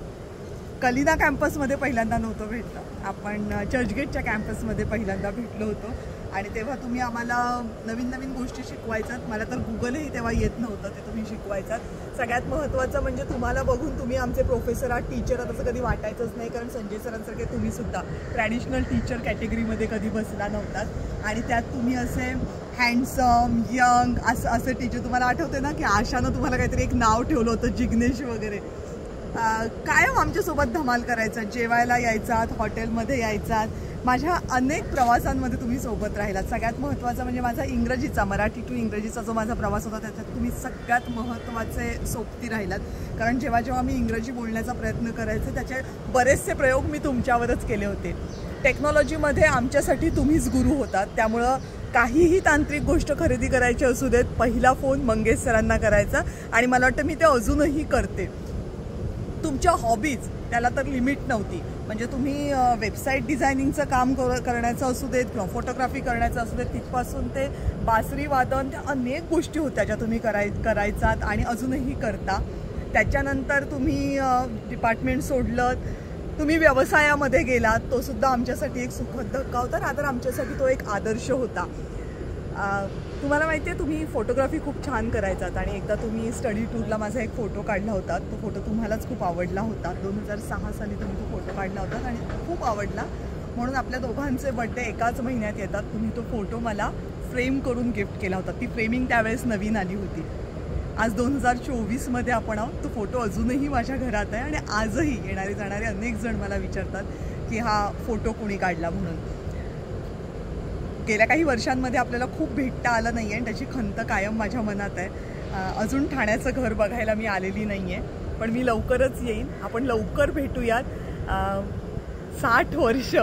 कलिना कॅम्पसमध्ये पहिल्यांदा नव्हतं भेटलं, आपण चर्चगेटच्या कॅम्पसमध्ये पहिल्यांदा भेटलो होतो आणि तेव्हा तुम्ही आम्हाला नवीन नवीन गोष्टी शिकवायचात. मला तर गुगलही तेव्हा येत नव्हतं, ते तुम्ही शिकवायचात. सगळ्यात महत्त्वाचं म्हणजे तुम्हाला बघून तुम्ही आमचे प्रोफेसर आहात, टीचर आहात असं कधी वाटायचंच नाही, कारण संजय सरांसारखे तुम्हीसुद्धा ट्रॅडिशनल टीचर कॅटेगरीमध्ये कधी बसला नव्हतात आणि त्यात तुम्ही असे हँडसम यंग असं टीचर. तुम्हाला आठवते ना की आशानं तुम्हाला काहीतरी एक नाव ठेवलं होतं, जिग्नेश वगैरे. कायम आमच्यासोबत धमाल करायचा, जेवायला यायचात, हॉटेलमध्ये यायचात. माझ्या अनेक प्रवासांमध्ये तुम्ही सोबत राहिलात. सगळ्यात महत्त्वाचं म्हणजे माझा इंग्रजीचा, मराठी टू इंग्रजीचा जो माझा प्रवास होता त्याच्यात तुम्ही सगळ्यात महत्त्वाचे सोबती राहिलात. कारण जेव्हा जेव्हा मी इंग्रजी बोलण्याचा प्रयत्न करायचे त्याचे बरेचसे प्रयोग मी तुमच्यावरच केले होते. टेक्नॉलॉजीमध्ये आमच्यासाठी तुम्हीच गुरु होतात, त्यामुळं काहीही तांत्रिक गोष्ट खरेदी करायची असू देत पहिला फोन मंगेश सरांना करायचा आणि मला वाटतं मी ते अजूनही करते. तुमच्या हॉबीज त्याला तर लिमिट नव्हती. म्हणजे तुम्ही वेबसाईट डिझायनिंगचं काम करण्याचं असू देत किंवा फोटोग्राफी करण्याचं असू देत, तिथपासून ते बासरी वादन, त्या अनेक गोष्टी होत्या ज्या तुम्ही करायचात आणि अजूनही करता. त्याच्यानंतर तुम्ही डिपार्टमेंट सोडलं, तुम्ही व्यवसायामध्ये गेलात, तो सुद्धा आमच्यासाठी एक सुखद धक्का होता, रादर आमच्यासाठी तो एक आदर्श होता. तुम्हाला माहिती आहे तुम्ही फोटोग्राफी खूप छान करायचात आणि एकदा तुम्ही स्टडी टूरला माझा एक फोटो काढला होता. तो फोटो तुम्हालाच खूप आवडला होता. 2006 साली तुम्ही तो फोटो काढला होता आणि खूप आवडला, म्हणून आपल्या दोघांचे बड्डे एकाच महिन्यात येतात. तुम्ही तो फोटो मला फ्रेम करून गिफ्ट केला होता. ती फ्रेमिंग त्यावेळेस नवीन आली होती. आज 2024मध्ये आपण आहोत. तो फोटो अजूनही माझ्या घरात आहे आणि आजही येणारे जाणारे अनेक जण मला विचारतात की हा फोटो कोणी काढला म्हणून. गेल्या काही वर्षांमध्ये आपल्याला खूप भेटता आलं नाही आहे आणि त्याची खंत कायम माझ्या मनात आहे. अजून ठाण्याचं घर बघायला मी आलेली नाही आहे, पण मी लवकरच येईन. आपण लवकर भेटूयात. 60 वर्ष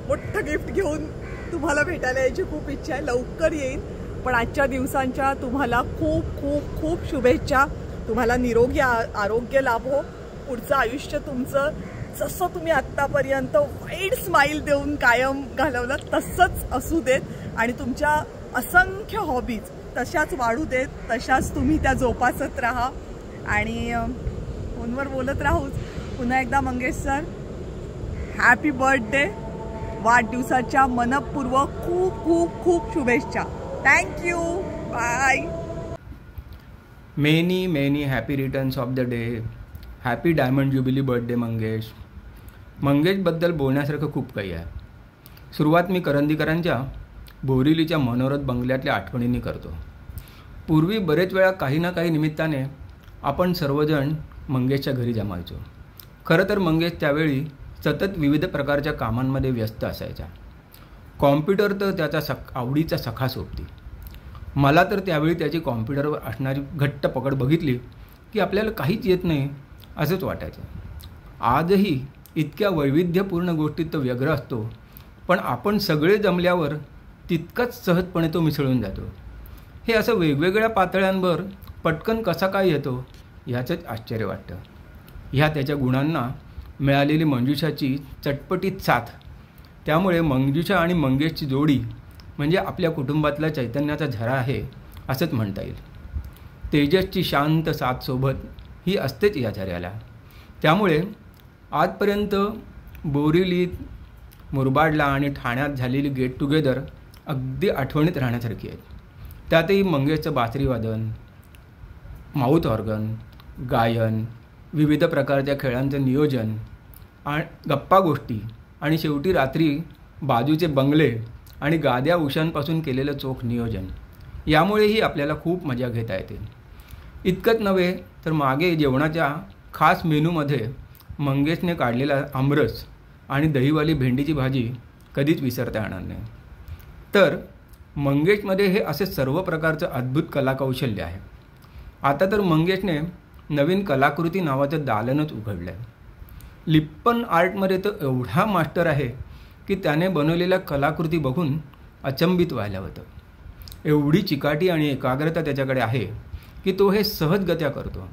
मोठं गिफ्ट घेऊन तुम्हाला भेटायला यायची खूप इच्छा आहे. लवकर येईन, पण आजच्या दिवसांच्या तुम्हाला खूप खूप खूप शुभेच्छा. तुम्हाला निरोगी आरोग्य लाभो. पुढचं आयुष्य तुमचं जसं तुम्ही आत्तापर्यंत वाईड स्माईल देऊन कायम घालवलं तसंच असू देत आणि तुमच्या असंख्य हॉबीज तशाच वाढू देत, तशाच तुम्ही त्या जोपासत राहा आणि फोनवर बोलत राहूच. पुन्हा एकदा मंगेश सर, हॅपी बर्थडे. वाढदिवसाच्या मनपूर्वक खूप खूप खूप शुभेच्छा. Thank you. Bye. Many happy returns of the day. Happy diamond jubilee birthday Mangesh. मंगेशबद्दल बोलण्यासारखं खूप काही आहे. सुरुवात मी करंदीकरांच्या बोरिवलीच्या मनोरथ बंगल्यातल्या आठवणींनी करतो. पूर्वी बरेच वेळा काही ना काही निमित्ताने आपण सर्वजण मंगेशच्या घरी जमायचो. खरं तर मंगेश त्यावेळी सतत विविध प्रकारच्या कामांमध्ये व्यस्त असायचा. कॉम्प्युटर तर त्याचा आवडीचा सखा सोबती. मला तर त्यावेळी त्याची कॉम्प्युटरवर असणारी घट्ट पकड बघितली की आपल्याला काहीच येत नाही असंच वाटायचं. आजही इतक्या वैविध्यपूर्ण गोष्टीत तो व्यग्र असतो, पण आपण सगळे जमल्यावर तितकाच सहजपणे तो मिसळून जातो. हे असं वेगवेगळ्या पातळ्यांवर पटकन कसा काय येतो ह्याचंच आश्चर्य वाटतं. ह्या त्याच्या गुणांना मिळालेली मंजुषाची चटपटीत साथ. त्यामुळे मंजुषा आणि मंगेशची जोडी म्हणजे आपल्या कुटुंबातला चैतन्याचा झरा आहे असंच म्हणता येईल. तेजसची शांत साथ सोबत ही असतेच या झऱ्याला. त्यामुळे आजपर्यंत बोरिवलीत, मुरबाडला आणि ठाण्यात झालेली गेट टुगेदर अगदी आठवणीत राहण्यासारखी आहेत. त्यातही मंगेशचं बासरीवादन, माऊथ ऑर्गन, गायन, विविध प्रकारच्या खेळांचं नियोजन आणि गप्पा गोष्टी आणि शेवटी रात्री बाजूचे बंगले आणि गाद्या उशांपासून केलेलं चोख नियोजन, यामुळेही आपल्याला खूप मजा घेता येते. इतकंच नव्हे तर मागे जेवणाच्या खास मेनूमध्ये मंगेशने काढलेला आमरस आणि दहीवाली भेंडीची भाजी कधीच विसरता येणार नाही. तर मंगेशमध्ये हे असे सर्व प्रकारचं अद्भुत कलाकौशल्य आहे. आता तर मंगेशने नवीन कलाकृती नावाचं दालनच उघडलं आहे. लिप्पन आर्टमध्ये तर एवढा मास्टर आहे की त्याने बनवलेल्या कलाकृती बघून अचंबित व्हायला होतं. एवढी चिकाटी आणि एकाग्रता त्याच्याकडे आहे की तो हे सहजगत्या करतो.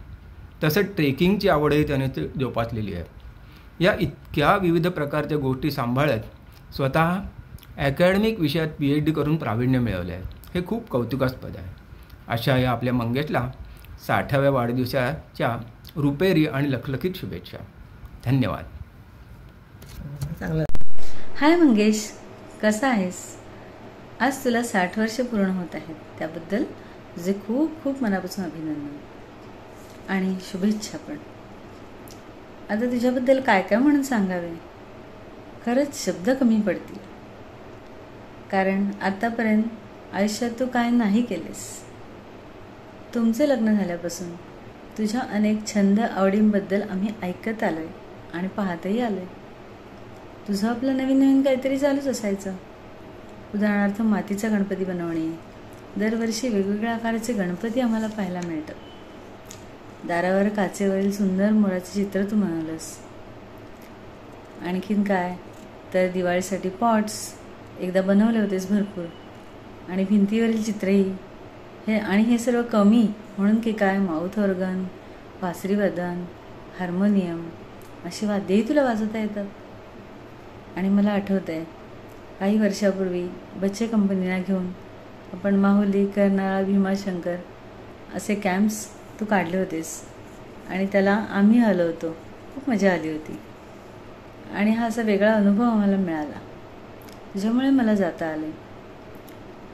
तसं ट्रेकिंगची आवडही त्याने जोपासलेली आहे. या इतक्या विविध प्रकारच्या गोष्टी सांभाळत स्वतः अकॅडमिक विषयात PhD करून प्रावीण्य मिळवले आहे. हे खूप कौतुकास्पद आहे. अशा या आपल्या मंगेशला 60व्या वाढदिवसाच्या रुपेरी आणि लखलखीत शुभेच्छा. धन्यवाद. हाय मंगेश, कसा आहेस? आज तुला 60 वर्ष पूर्ण होत आहेत, त्याबद्दल तुझे खूप खूप मनापासून अभिनंदन आणि शुभेच्छा. पण आता तुझ्याबद्दल काय काय म्हणून सांगावे, खरंच शब्द कमी पडतील. कारण आतापर्यंत आयुष्यात तू काय नाही केलेस. तुमचे लग्न झाल्यापासून तुझ्या अनेक छंद आवडींबद्दल आम्ही ऐकत आलोय आणि पाहतही आलोय. तुझं आपलं नवीन नवीन काहीतरी चालूच असायचं. उदाहरणार्थ मातीचा गणपती बनवणे, दरवर्षी वेगवेगळ्या आकाराचे गणपती आम्हाला पाहायला मिळतात. दारावर काचेवरील सुंदर मोराचे चित्र तू बनवलंस. आणखीन काय तर दिवाळीसाठी पॉट्स एकदा बनवले होतेस भरपूर, आणि भिंतीवरील चित्रही. हे सर्व कमी म्हणून की काय, माउथ ऑर्गन, बासरी वादन, हार्मोनियम अशी वाद्यही तुला वाजवता येतात. आणि मला आठवतं आहे, काही वर्षापूर्वी बच्चे कंपनीला घेऊन आपण माहुली, कर्नाळा, भीमाशंकर असे कॅम्प्स तू काढले होतेस आणि त्याला आम्ही आलो होतो. खूप मजा आली होती आणि हा असा वेगळा अनुभव आम्हाला मिळाला. त्याच्यामुळे मला जाता आले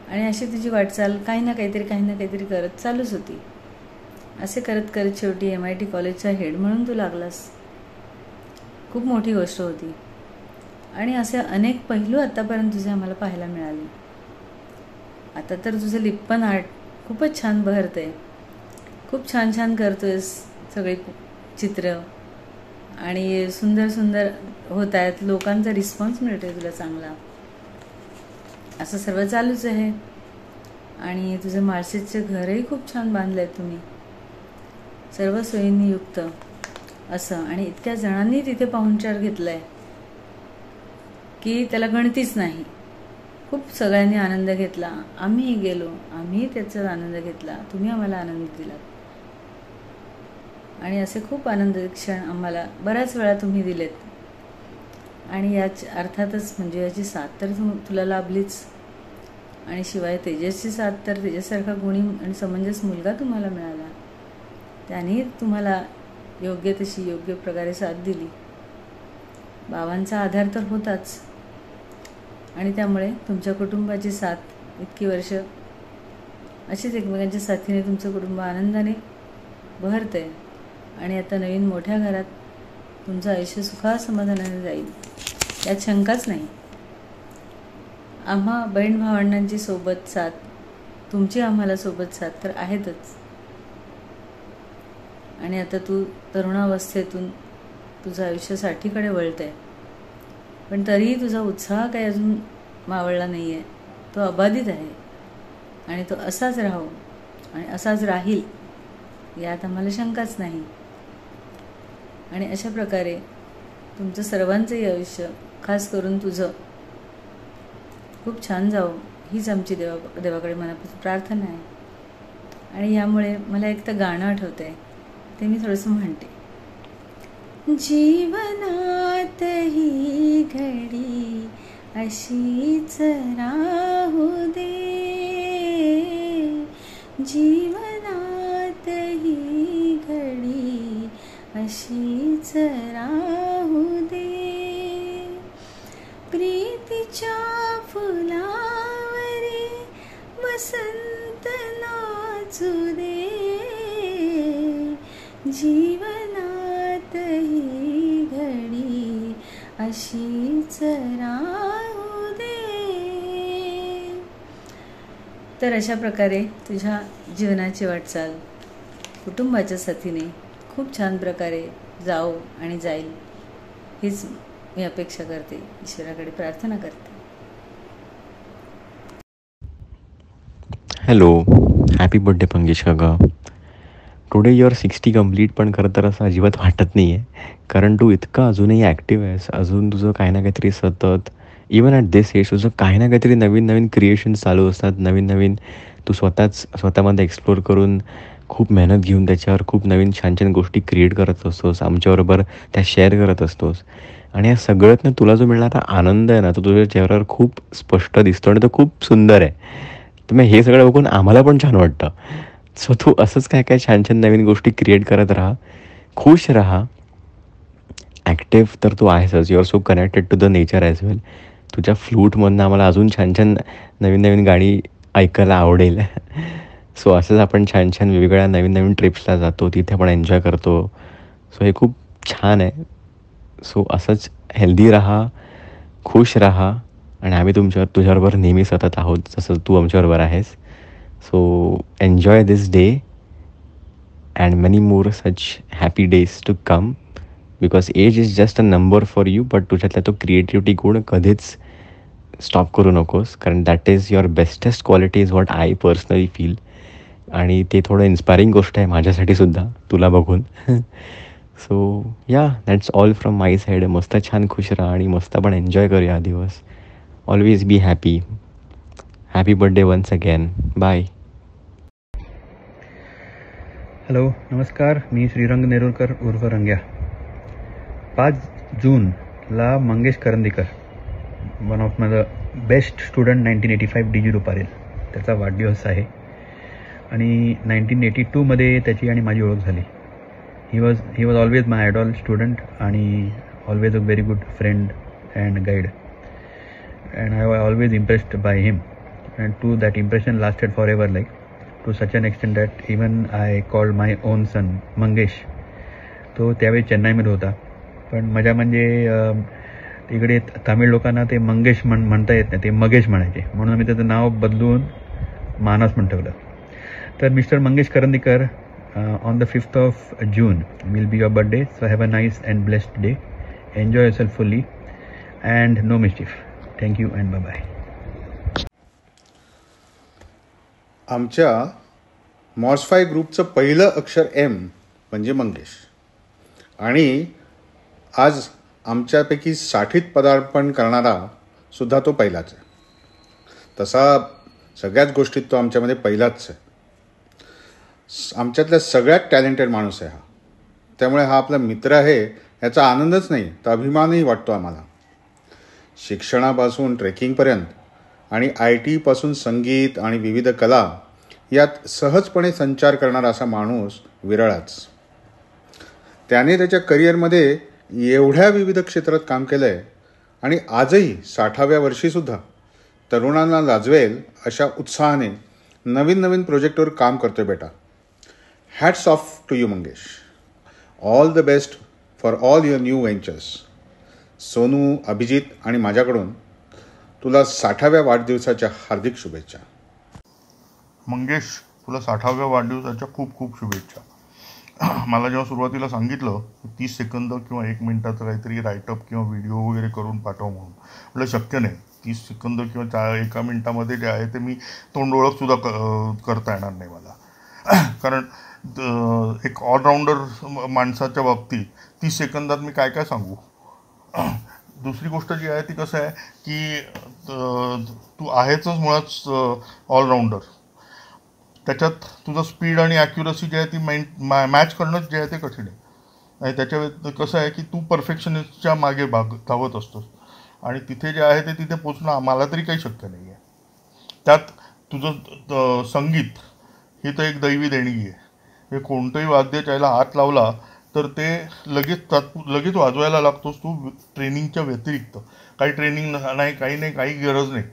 आणि अशी तुझी वाटचाल काही ना काहीतरी करत चालूच होती. असे करत करत शेवटी MIT कॉलेजचा हेड म्हणून तू लागलास. खूप मोठी गोष्ट होती आणि असे अनेक पैलू आतापर्यंत तुझे आम्हाला पाहायला मिळाले. आता तर तुझं लिप्पन आर्ट खूपच छान बहरतंय. खूप छान छान करतोयस सगळे चित्र आणि सुंदर सुंदर होत आहेत. लोकांचा रिस्पॉन्स मिळतोय तुला चांगला. असं सर्व चालूच आहे. आणि तुझं माळशेजचं घरही खूप छान बांधलं आहे तुम्ही, सर्व सोयींनी युक्त असं. आणि इतक्या जणांनी तिथे पाहुणचार घेतला आहे की त्याला गणतीच नाही. खूप सगळ्यांनी आनंद घेतला. आम्हीही गेलो, आम्हीही त्याचा आनंद घेतला. तुम्ही आम्हाला आनंद दिला आणि असे खूप आनंद क्षण आम्हाला बऱ्याच वेळा तुम्ही दिलेत. आणि याच अर्थातच म्हणजे याची साथ तर तुला लाभलीच. आणि शिवाय तेजसची साथ तर, तेजससारखा गुणी आणि समंजस मुलगा तुम्हाला मिळाला. त्याने तुम्हाला योग्य तशी योग्य प्रकारे साथ दिली. बाबांचा आधार तर होताच आणि त्यामुळे तुमच्या कुटुंबाची साथ इतकी वर्ष अशीच एकमेकांच्या साथीने तुमचं कुटुंब आनंदाने बहरतंय. आणि आता नवीन मोठ्या घरात तुमचं आयुष्य सुखा समाधानाने जाईल यात शंकाच नाही. आम्हा बहीण भावंडांची सोबत साथ, तुमची आम्हाला सोबत साथ तर आहेतच. आणि आता तू तरुणावस्थेतून तुझं आयुष्य 60कडे वळतंय, पण तरीही तुझा उत्साह काही अजून मावळला नाही आहे. तो अबाधित आहे आणि तो असाच राहो आणि असाच राहील यात आम्हाला शंकाच नाही. आणि अशा प्रकारे तुमचं सर्वांचंही आयुष्य, खास करून तुझं, खूप छान जावं हीच आमची देवाकडे मनापासून प्रार्थना आहे. आणि यामुळे मला एक तर गाणं आठवतं आहे, ते मी थोडंसं म्हणते. जीवनात ही घडी अशीच राहू दे, जीवनात ही घडी अशीच राहू दे, प्रीतीच्या फुलावरी वसंत नाचू दे, जीवनात ही घडी अशीच राहू दे. तर अशा प्रकारे तुझ्या जीवनाची वाटचाल कुटुंबाच्या साथीने खूप छान प्रकारे जाओ आणि जाईल हीच मी अपेक्षा करते, ईश्वराकडे प्रार्थना करते. हॅलो, हॅपी बर्थडे मंगेश काका. टुडे युअर 60 कंप्लीट, पण खरं तर असं अजिबात वाटत नाही आहे, कारण तू इतका अजूनही ॲक्टिव्ह आहेस. अजून तुझं काही ना काहीतरी सतत, इवन ॲट दिस एज तुझं काही ना काहीतरी नवीन नवीन क्रिएशन्स चालू असतात. नवीन नवीन तू स्वतःमध्ये एक्सप्लोअर करून, खूप मेहनत घेऊन त्याच्यावर खूप नवीन छान छान गोष्टी क्रिएट करत असतोस, आमच्याबरोबर त्या शेअर करत असतोस. आणि या सगळ्यातनं तुला जो मिळणारा आनंद आहे ना, तो तुझ्या चेहऱ्यावर खूप स्पष्ट दिसतो आणि तो खूप सुंदर आहे. तर मग हे सगळं बघून आम्हाला पण छान वाटतं. सो तू असंच काय काय छान छान नवीन गोष्टी क्रिएट करत राहा, खुश राहा ॲक्टिव्ह तर तू आहेसच, you are so connected to the nature as well. तुझ्या फ्लूटमधनं आम्हाला अजून छान छान नवीन नवीन गाणी ऐकायला आवडेल. सो असंच आपण छान छान वेगवेगळ्या नवीन नवीन ट्रिप्सला जातो, तिथे आपण एन्जॉय करतो. सो हे खूप छान आहे. सो असंच हेल्दी राहा, खुश राहा आणि आम्ही तुझ्याबरोबर नेहमी सतत आहोत, जसं तू आमच्याबरोबर आहेस. So enjoy this day and many more such happy days to come, because age is just a number for you. But तुझ्यातला तो क्रिएटिव्हिटी गुण कधीच स्टॉप करू नकोस, कारण that is your bestest quality is what I personally feel. आणि ते थोडं इन्स्पायरिंग गोष्ट आहे माझ्यासाठी सुद्धा तुला बघून. सो या, that's all from my side. मस्त छान खुश राहा आणि मस्त आपण एन्जॉय करूया हा दिवस. Always be happy. Happy birthday once again. Bye. Hello, नमस्कार. मी श्रीरंग नेरुरकर उर्फ रंग्या. 5 जूनला Mangesh Karandikar, one of my the best student 1985 DG Ruparel, त्याचा वाढदिवस आहे. आणि 1982मध्ये त्याची आणि माझी ओळख झाली. He was always my idol student आणि always a very good friend and guide. And I was always impressed by him and to that impression lasted for ever, like to such an extent that even I called my own son Mangesh. तो त्यावेळी चेन्नईमध्ये होता, पण मजा म्हणजे तिकडे तामिळ लोकांना ते मंगेश म्हणता येत नाही, ते मगेश म्हणायचे, म्हणून आम्ही त्याचं नाव बदलून मानस म्हणून ठेवलं. तर mister Mangesh Karandikar, on the 5th of June will be your birthday, so have a nice and blessed day. Enjoy yourself fully and no mischief. Thank you and bye-bye. आमच्या मॉर्सफाय ग्रुपचं पहिलं अक्षर M म्हणजे मंगेश. आणि आज आमच्यापैकी 60th पदार्पण करणारा सुद्धा तो पहिलाच आहे. तसा सगळ्याच गोष्टीत तो आमच्यामध्ये पहिलाच आहे. आमच्यातल्या सगळ्यात टॅलेंटेड माणूस आहे हा. त्यामुळे हा आपला मित्र आहे याचा आनंदच नाही तर अभिमानही वाटतो आम्हाला. शिक्षणापासून ट्रेकिंगपर्यंत आणि IT पासून संगीत आणि विविध कला यात सहजपणे संचार करणारा असा माणूस विरळाच. त्याने त्याच्या करिअरमध्ये एवढ्या विविध क्षेत्रात काम केलं आहे आणि आजही 60व्या वर्षीसुद्धा तरुणांना लाजवेल अशा उत्साहाने नवीन नवीन प्रोजेक्टवर काम करतोय बेटा. Hats off to you Mangesh. All the best for all your new ventures. Sonu, Abhijit आणि माझ्याकडून तुला 60व्या वाढदिवसाच्या हार्दिक शुभेच्छा. मंगेश, तुला 60व्या वाढदिवसाच्या खूप खूप शुभेच्छा. मला जेव्हा सुरुवातीला सांगितलं 30 सेकंद किंवा 1 मिनिटाचं काहीतरी राईटअप किंवा व्हिडिओ वगैरे करून पाठव म्हणून, म्हटलं शक्य नाही. 30 सेकंद किंवा 1 मिनिटामध्ये जे आहे ते मी तोंड ओळखसुद्धा करता येणार नाही मला. कारण एक ऑलराऊंडर माणसाच्या बाबतीत 30 सेकंदात मी काय काय सांगू. दुसरी गोष्ट जी आहे ती कसं आहे की तू आहेच मुळात ऑलराऊंडर. त्याच्यात तुझं स्पीड आणि ॲक्युरसी जी आहे ती मॅच करणं जे आहे ते कठीण आहे. आणि त्याच्या कसं आहे की तू परफेक्शनिस्टच्या मागे धावत असतोस आणि तिथे जे आहे ते तिथे पोचणं आम्हाला तरी काही शक्य नाही आहे. त्यात तुझं संगीत ही तर एक दैवी देणगी आहे. हे कोणतंही वाद्य त्याला हात लावला तर ते लगेच वाजवायला लागतोस तू ट्रेनिंगच्या व्यतिरिक्त. काही ट्रेनिंग नाही, काही गरज नाही.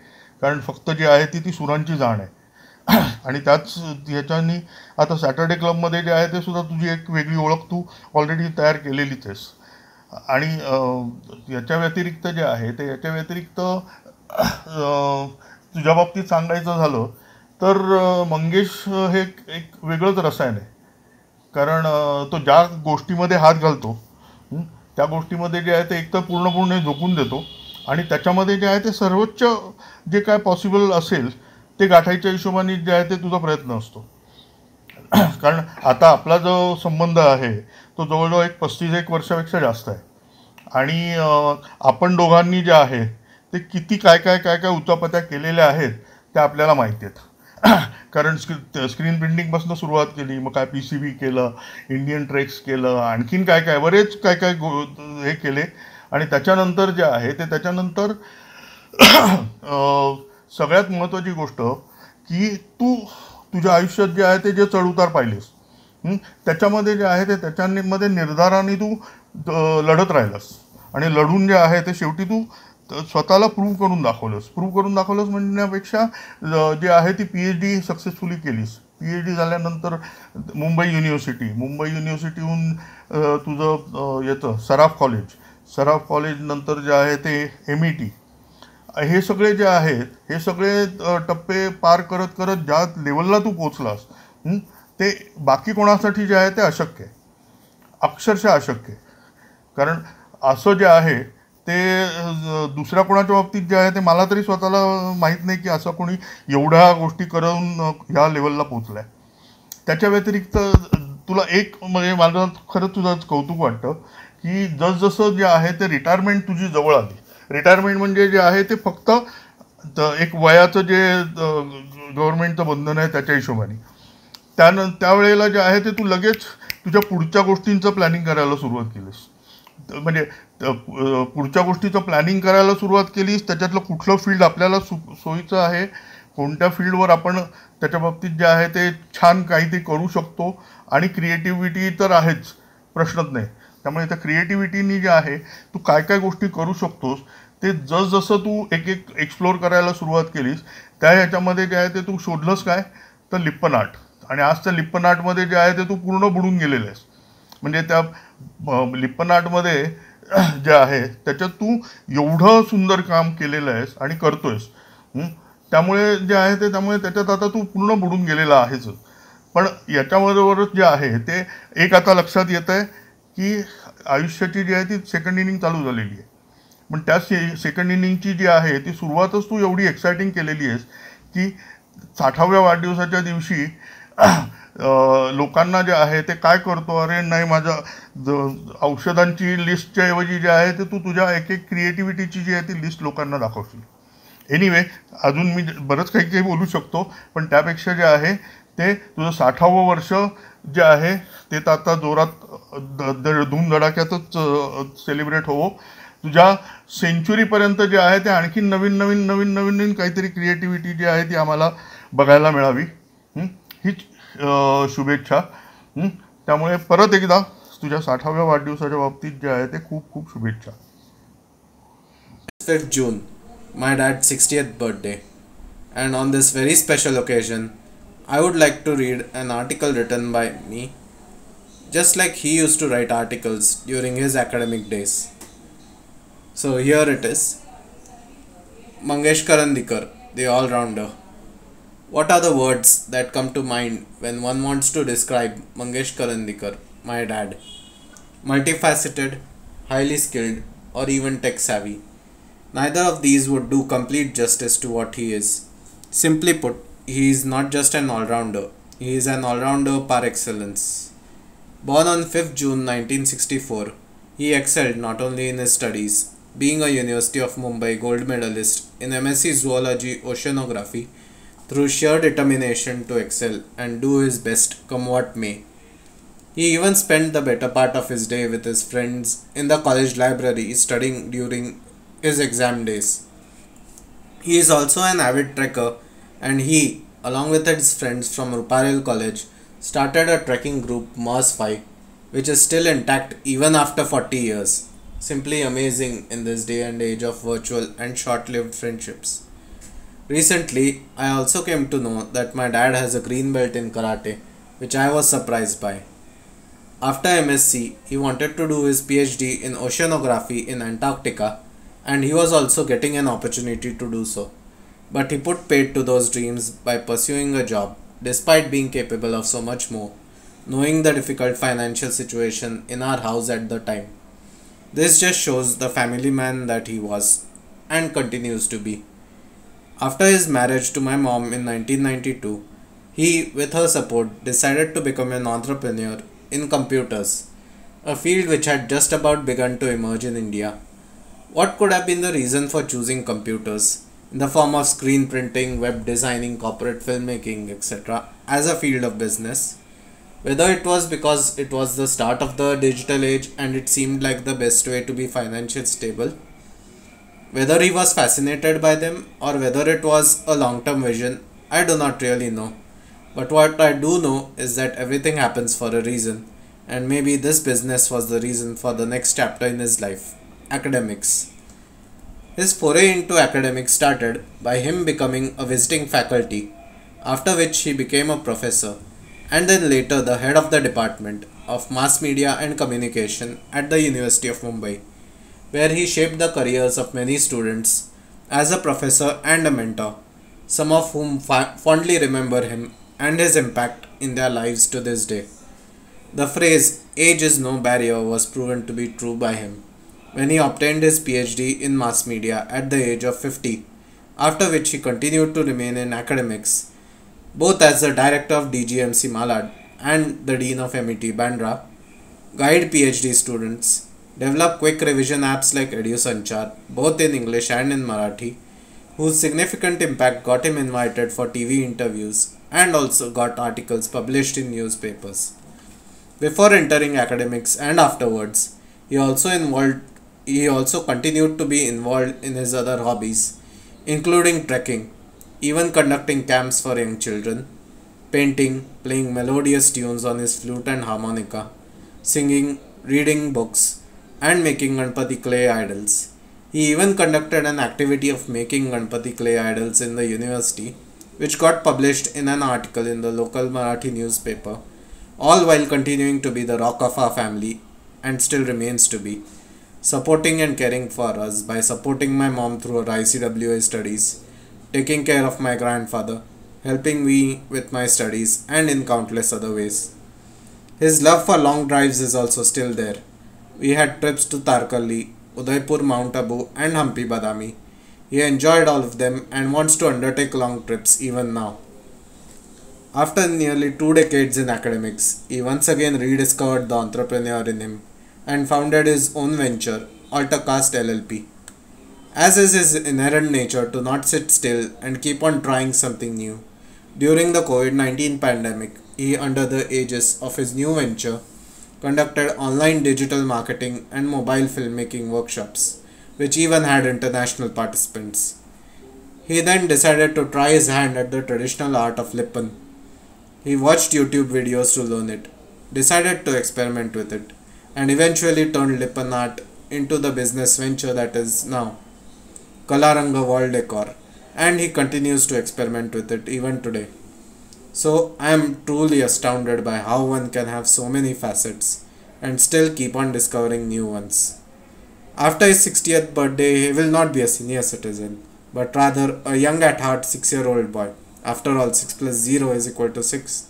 कारण फक्त जी आहे ती सुरांची जाण आहे. आणि त्याच ह्याच्यानी आता सॅटर्डे क्लबमध्ये जे आहे ते सुद्धा तुझी एक वेगळी ओळख तू ऑलरेडी तयार केलेलीच आहेस. आणि याच्या व्यतिरिक्त जे आहे ते याच्या व्यतिरिक्त तुझ्या बाबतीत सांगायचं झालं तर मंगेश हे एक वेगळंच रसायन आहे. कारण तो ज्या गोष्टीमध्ये हात घालतो त्या गोष्टीमध्ये जे आहे ते एकतर पूर्णपणे झोकून देतो आणि त्याच्यामध्ये जे आहे ते सर्वोच्च जे काय पॉसिबल असेल ते गाठायच्या हिशोबाने जे आहे ते तुझा प्रयत्न असतो. कारण आता आपला जो संबंध आहे तो जवळजवळ 35 वर्षापेक्षा जास्त आहे. आणि आपण दोघांनी जे आहे ते किती काय उचापत्या केलेल्या आहेत त्या आपल्याला माहिती आहेत. कारण स्क्रीन प्रिंटिंगपासून सुरुवात केली, मग काय PCB केलं, इंडियन ट्रेक्स केलं, आणखीन काय बरेच काय हे केले. आणि त्याच्यानंतर जे आहे ते त्याच्यानंतर सगळ्यात महत्त्वाची गोष्ट की तू तुझ्या आयुष्यात जे आहे ते जे चढउतार पाहिलेस त्याच्यामध्ये जे आहे ते त्याच्यामध्ये निर्धाराने तू लढत राहिलास आणि लढून जे आहे ते शेवटी तू स्वतःला प्रूव्ह करून दाखवलंस म्हणण्यापेक्षा जे आहे ती PhD सक्सेसफुली केलीस. PhD झाल्यानंतर मुंबई युनिव्हर्सिटीहून तुझं येतं सराफ कॉलेज नंतर जे आहे ते MET. हे सगळे जे आहेत हे सगळे टप्पे पार करत करत ज्या लेवलला तू पोचलास ते बाकी कोणासाठी जे आहे ते अशक्य आहे, अक्षरशः अशक्य आहे. कारण असं जे आहे ते दुसऱ्या कोणाच्या बाबतीत जे आहे ते मला तरी स्वतःला माहीत नाही की असं कोणी एवढ्या गोष्टी करून ह्या लेवलला पोचला आहे. त्याच्या व्यतिरिक्त तुला एक म्हणजे मला खरंच तुझं कौतुक वाटतं की जसजसं जे आहे ते रिटायरमेंट तुझी जवळ आली. रिटायरमेंट म्हणजे जे आहे ते फक्त एक वयाचं जे गव्हर्नमेंटचं बंधन आहे त्याच्या हिशोबाने त्यावेळेला जे आहे ते तू लगेच तुझ्या पुढच्या गोष्टींचं प्लॅनिंग करायला सुरुवात केलीस. म्हणजे पुढच्या गोष्टीचं प्लॅनिंग करायला सुरुवात केलीस. त्याच्यातलं कुठलं फील्ड आपल्याला सोयीचं आहे, कोणत्या फील्डवर आपण त्याच्या बाबतीत जे आहे ते छान काहीतरी करू शकतो. आणि क्रिएटिव्हिटी तर आहेच, प्रश्नच नाही. त्यामुळे त्या क्रिएटिव्हिटीनी जे आहे तू काय काय गोष्टी करू शकतोस ते जसजसं तू एक एक्सप्लोअर करायला सुरुवात केलीस त्या ह्याच्यामध्ये जे आहे ते तू शोधलंस काय तर लिप्पन आर्ट. आणि आज त्या लिप्पन आर्टमध्ये जे आहे ते तू पूर्ण बुडून गेलेलं आहेस. म्हणजे त्या लिप्पन आर्टमध्ये जे आहे त्याच्यात तू एवढं सुंदर काम केलेलं आहेस आणि करतोयस. त्यामुळे जे आहे ते त्यामुळे त्याच्यात आता तू पूर्ण बुडून गेलेला आहेच. पण याच्याबरोबरच जे आहे ते एक आता लक्षात येतं आहे की आयुष्याची जी आहे ती सेकंड इनिंग चालू झालेली आहे. पण त्या सेकंड इनिंगची जी आहे ती सुरुवातच तू एवढी एक्सायटिंग केलेली आहेस की 60व्या वाढदिवसाच्या दिवशी लोकांना जे आहे ते काय करतो, अरे नाही माझ्या औषधांची लिस्टच्या ऐवजी जे आहे ते तू तुझ्या एक क्रिएटिव्हिटीची जी आहे ती लिस्ट लोकांना दाखवशील. एनिवे अजून मी बरंच काही बोलू शकतो पण त्यापेक्षा जे आहे ते तुझं 60वं वर्ष जे आहे ते तर आता जोरात धूमधडाक्यातच सेलिब्रेट होवो. तुझ्या सेंच्युरीपर्यंत जे आहे ते आणखी नवीन काहीतरी क्रिएटिव्हिटी जी आहे ती आम्हाला बघायला मिळावी हीच शुभेच्छा. त्यामुळे परत एकदा तुझ्या 60व्या वाढदिवसाच्या बाबतीत जे आहे ते खूप खूप शुभेच्छा. 5th June, my dad's 60th birthday, and on this very special occasion I would like to read an article written by me, just like he used to write articles during his academic days. So here it is. Mangesh Karandikar, the all-rounder. What are the words that come to mind when one wants to describe Mangesh Karandikar, my dad? Multifaceted, highly skilled, or even tech-savvy. Neither of these would do complete justice to what he is. Simply put, he is not just an all-rounder, he is an all-rounder par excellence. Born on 5th June 1964, he excelled not only in his studies, being a University of Mumbai gold medalist in MSc Zoology Oceanography, through sheer determination to excel and do his best come what may. He even spent the better part of his day with his friends in the college library studying during his exam days. He is also an avid trekker, and he, along with his friends from Ruparel College, started a trekking group Mars 5, which is still intact even after 40 years. Simply amazing in this day and age of virtual and short-lived friendships. Recently, I also came to know that my dad has a green belt in karate, which I was surprised by. After MSc, he wanted to do his PhD in oceanography in Antarctica, and he was also getting an opportunity to do so. But he put paid to those dreams by pursuing a job, despite being capable of so much more, knowing the difficult financial situation in our house at the time. This just shows the family man that he was, and continues to be. After his marriage to my mom in 1992, he, with her support, decided to become an entrepreneur in computers, a field which had just about begun to emerge in India. What could have been the reason for choosing computers, in the form of screen printing, web designing, corporate filmmaking, etc., as a field of business? Whether it was because it was the start of the digital age and it seemed like the best way to be financially stable, whether he was fascinated by them, or whether it was a long-term vision, I do not really know. But what I do know is that everything happens for a reason, and maybe this business was the reason for the next chapter in his life, academics. His foray into academics started by him becoming a visiting faculty, after which he became a professor, and then later the head of the Department of Mass Media and Communication at the University of Mumbai, where he shaped the careers of many students as a professor and a mentor, some of whom fondly remember him and his impact in their lives to this day. The phrase "age is no barrier" was proven to be true by him when he obtained his PhD in mass media at the age of 50, after which he continued to remain in academics, both as the director of DGMC Malad and the dean of MET Bandra, guide PhD students, develop quick revision apps like EduSanchar, both in English and in Marathi, whose significant impact got him invited for TV interviews and also got articles published in newspapers. Before entering academics and afterwards, he also continued to be involved in his other hobbies, including trekking, even conducting camps for young children, painting, playing melodious tunes on his flute and harmonica, singing, reading books, and making Ganpati clay idols. He even conducted an activity of making Ganpati clay idols in the university, which got published in an article in the local Marathi newspaper, all while continuing to be the rock of our family and still remains to be, supporting and caring for us by supporting my mom through her ICWA studies, taking care of my grandfather, helping me with my studies, and in countless other ways. His love for long drives is also still there. We had trips to Tarkalli, Udaipur, Mount Abu, and Hampi Badami. He enjoyed all of them and wants to undertake long trips even now. After nearly 2 decades in academics, he once again rediscovered the entrepreneur in him and founded his own venture, AlterCast LLP. As is his inherent nature to not sit still and keep on trying something new, during the COVID-19 pandemic, he, under the aegis of his new venture, conducted online digital marketing and mobile filmmaking workshops, which even had international participants. He then decided to try his hand at the traditional art of Lipan. He watched YouTube videos to learn it, decided to experiment with it, and eventually turned Lipan art into the business venture that is now Kalaranga Wall Decor, and he continues to experiment with it even today. So I am truly astounded by how one can have so many facets and still keep on discovering new ones. After his 60th birthday, he will not be a senior citizen, but rather a young at heart 6-year-old boy. After all, 6 plus 0 is equal to 6.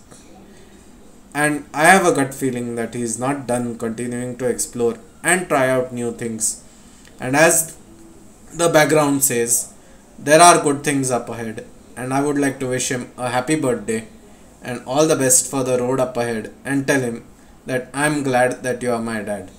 And I have a gut feeling that he is not done continuing to explore and try out new things. And as the background says, there are good things up ahead, and I would like to wish him a happy birthday and all the best for the road up ahead and tell him that I am glad that you are my dad.